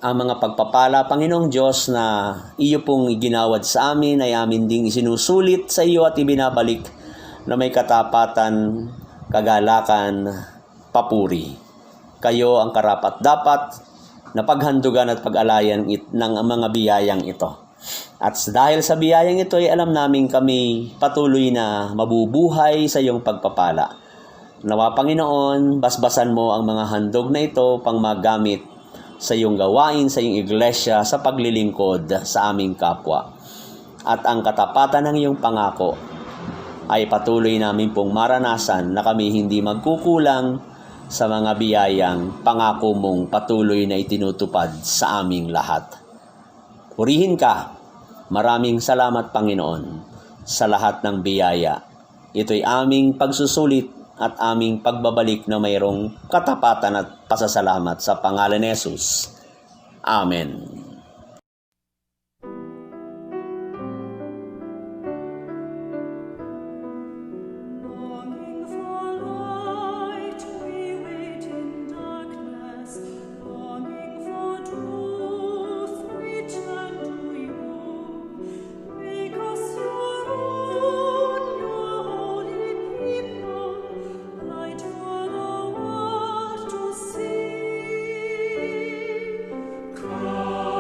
Ang mga pagpapala, Panginoong Diyos, na iyo pong iginawad sa amin ay amin ding isinusulit sa iyo at ibinabalik na may katapatan, kagalakan, papuri. Kayo ang karapat-dapat na paghandugan at pag-alayan ng mga biyayang ito. At dahil sa biyayang ito ay alam namin kami patuloy na mabubuhay sa iyong pagpapala. Nawa, Panginoon, basbasan mo ang mga handog na ito pang magamit sa iyong gawain, sa iyong iglesia, sa paglilingkod sa aming kapwa. At ang katapatan ng iyong pangako ay patuloy namin pong maranasan na kami hindi magkukulang sa mga biyayang pangako mong patuloy na itinutupad sa aming lahat. Purihin ka. Maraming salamat, Panginoon, sa lahat ng biyaya. Ito'y aming pagsusulit at aming pagbabalik na mayroong katapatan at pasasalamat sa pangalan ni Jesus. Amen. Come.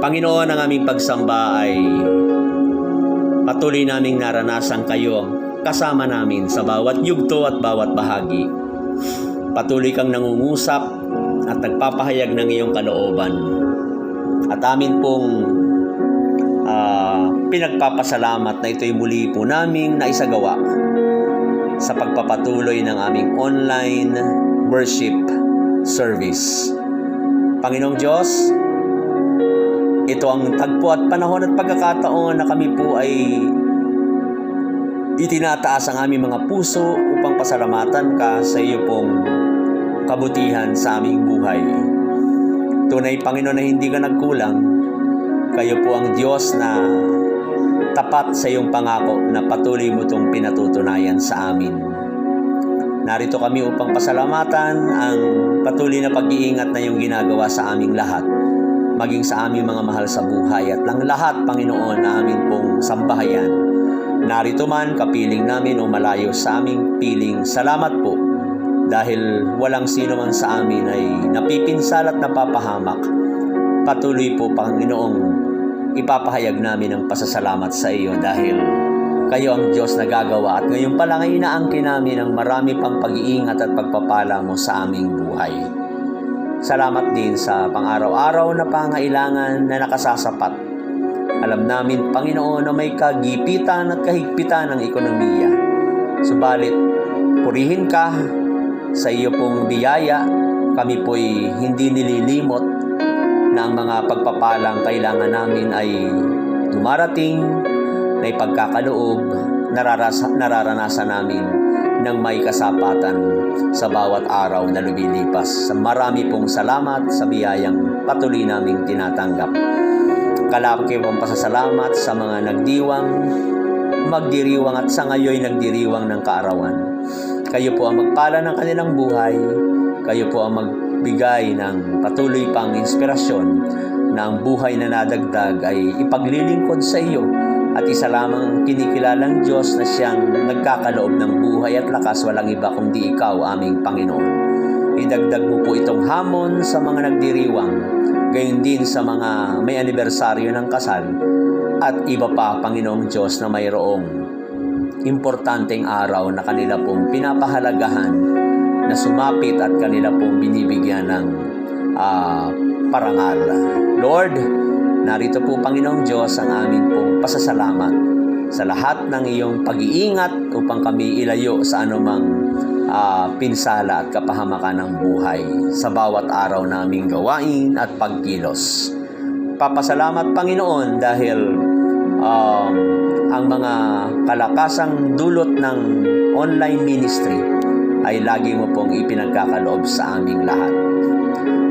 Panginoon, ang aming pagsamba ay patuloy naming naranasan kayo kasama namin sa bawat yugto at bawat bahagi. Patuloy kang nangungusap at nagpapahayag ng iyong kalooban. At amin pong pinagpapasalamat na ito'y muli po naming naisagawa sa pagpapatuloy ng aming online worship service. Panginoong Diyos, ito ang tagpo at panahon at pagkakataon na kami po ay itinataas ang aming mga puso upang pasalamatan ka sa iyo pong kabutihan sa aming buhay. Tunay, Panginoon, na hindi ka nagkulang. Kayo po ang Diyos na tapat sa iyong pangako na patuloy mo itong pinatutunayan sa amin. Narito kami upang pasalamatan ang patuloy na pag-iingat na iyong ginagawa sa aming lahat, maging sa aming mga mahal sa buhay at lang lahat, Panginoon, na amin pong sambahayan. Narito man, kapiling namin o malayo sa aming piling, salamat po dahil walang sino man sa amin ay napipinsal at napapahamak. Patuloy po, Panginoong, ipapahayag namin ang pasasalamat sa iyo dahil kayo ang Diyos na gagawa at ngayon pa lang ay inaangkin namin ang marami pang pag-iingat at pagpapala mo sa aming buhay. Salamat din sa pang-araw-araw na pangailangan na nakasasapat. Alam namin, Panginoon, na may kagipitan at kahigpitan ng ekonomiya. Subalit, purihin ka sa iyo pong biyaya. Kami po'y hindi nililimot na ang mga pagpapalang kailangan namin ay dumarating, na ipagkakaloob, nararanasan namin ng may kasapatan sa bawat araw na lumilipas. Marami pong salamat sa biyayang patuloy naming tinatanggap. Kalaki pong pasasalamat sa mga nagdiwang, magdiriwang at sa ngayon nagdiriwang ng kaarawan. Kayo po ang magpala ng kanilang buhay. Kayo po ang magbigay ng patuloy pang inspirasyon na ang buhay na nadagdag ay ipaglilingkod sa iyo at isa lamang kinikilalang Diyos na siyang nagkakaloob ng buhay at lakas, walang iba kundi ikaw, aming Panginoon. Idagdag mo po itong hamon sa mga nagdiriwang, gayon din sa mga may anibersaryo ng kasal at iba pa, Panginoong Diyos, na mayroong importanteng araw na kanila pong pinapahalagahan na sumapit at kanila pong binibigyan ng parangal. Lord, narito po, Panginoong Diyos, ang amin pong pasasalamat sa lahat ng iyong pag-iingat upang kami ilayo sa anumang pinsala at kapahamakan ng buhay sa bawat araw naming gawain at pagkilos. Papasalamat, Panginoon, dahil ang mga kalakasang dulot ng online ministry ay lagi mo pong ipinagkakaloob sa aming lahat.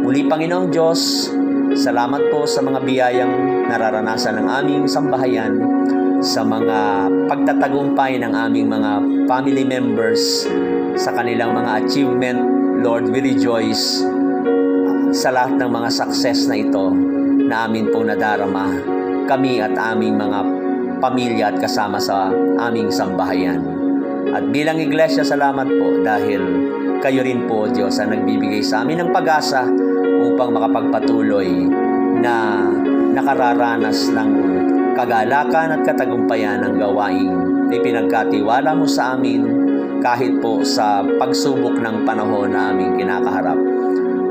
Muli, Panginoong Diyos, salamat po sa mga biyayang nararanasan ng aming sambahayan, sa mga pagtatagumpay ng aming mga family members, sa kanilang mga achievement. Lord, we rejoice sa lahat ng mga success na ito na amin pong nadarama, kami at aming mga pamilya at kasama sa aming sambahayan. At bilang iglesia, salamat po dahil kayo rin po, Diyos, ang nagbibigay sa amin ng pag-asa upang makapagpatuloy na nakararanas ng kagalakan at katagumpayan ng gawain ipinagkatiwala mo sa amin kahit po sa pagsubok ng panahon na aming kinakaharap.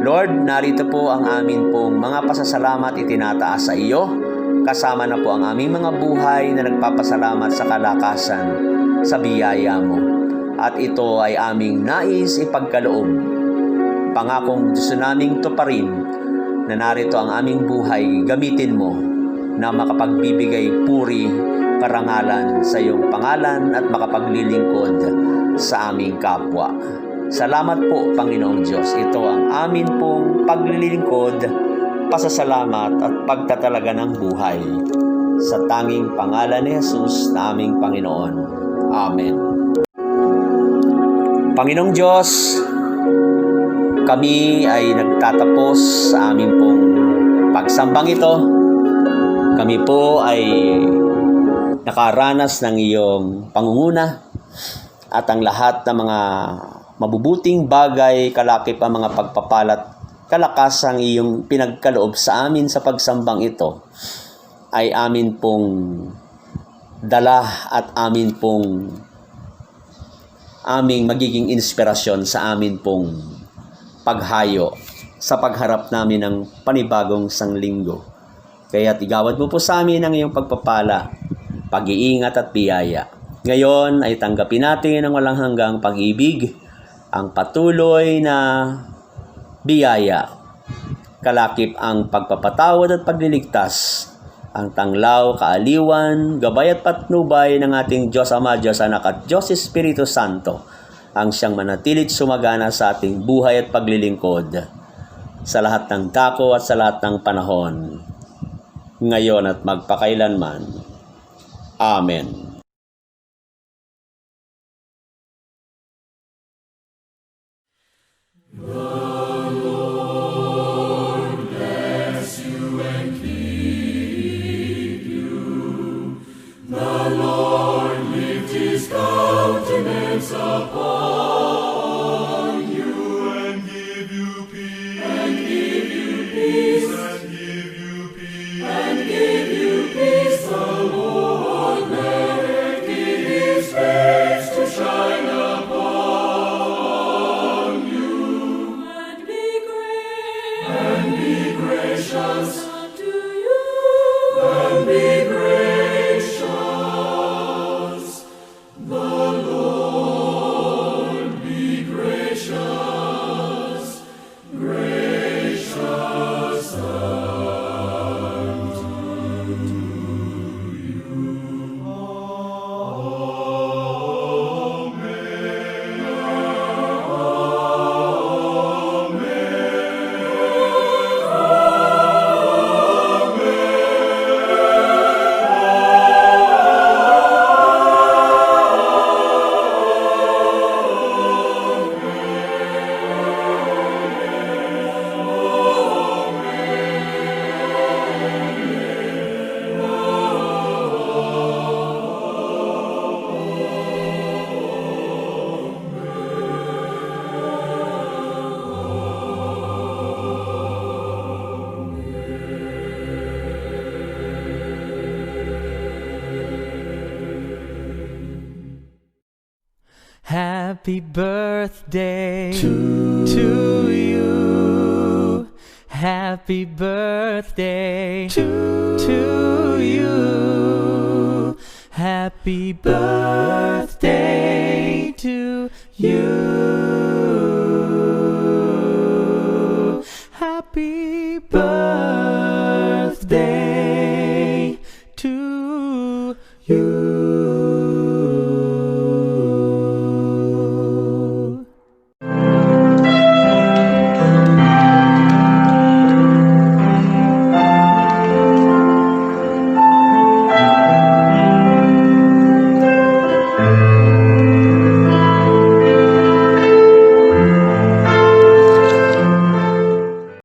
Lord, narito po ang amin pong mga pasasalamat itinataas sa iyo, kasama na po ang aming mga buhay na nagpapasalamat sa kalakasan sa biyaya mo. At ito ay aming nais ipagkaloob. Pangakong gusto naming tuparin na narito ang aming buhay, gamitin mo na makapagbibigay puri, karangalan sa iyong pangalan at makapaglilingkod sa aming kapwa. Salamat po, Panginoong Diyos. Ito ang amin pong paglilingkod, pasasalamat at pagtatalaga ng buhay. Sa tanging pangalan ni Jesus na aming Panginoon. Amen. Panginoong Diyos, kami ay nagtatapos sa aming pong pagsambang ito. Kami po ay nakaranas ng iyong pangunguna at ang lahat ng mga mabubuting bagay, kalakip ang mga pagpapalat kalakasang iyong pinagkaloob sa amin sa pagsambang ito ay amin pong dala at aming magiging inspirasyon sa amin pong paghayo sa pagharap namin ng panibagong sanglinggo. Kaya igawad mo po sa amin ang iyong pagpapala, pag-iingat at biyaya. Ngayon ay tanggapin natin ang walang hanggang pag-ibig, ang patuloy na biyaya, kalakip ang pagpapatawad at pagliligtas, ang tanglaw, kaaliwan, gabay at patnubay ng ating Diyos Ama, Diyos Anak at Diyos Espiritu Santo, ang siyang manatilit sumagana sa ating buhay at paglilingkod sa lahat ng dako at sa lahat ng panahon, ngayon at magpakailanman. Amen. Happy birthday to you. Happy birthday to you. Happy birthday to you.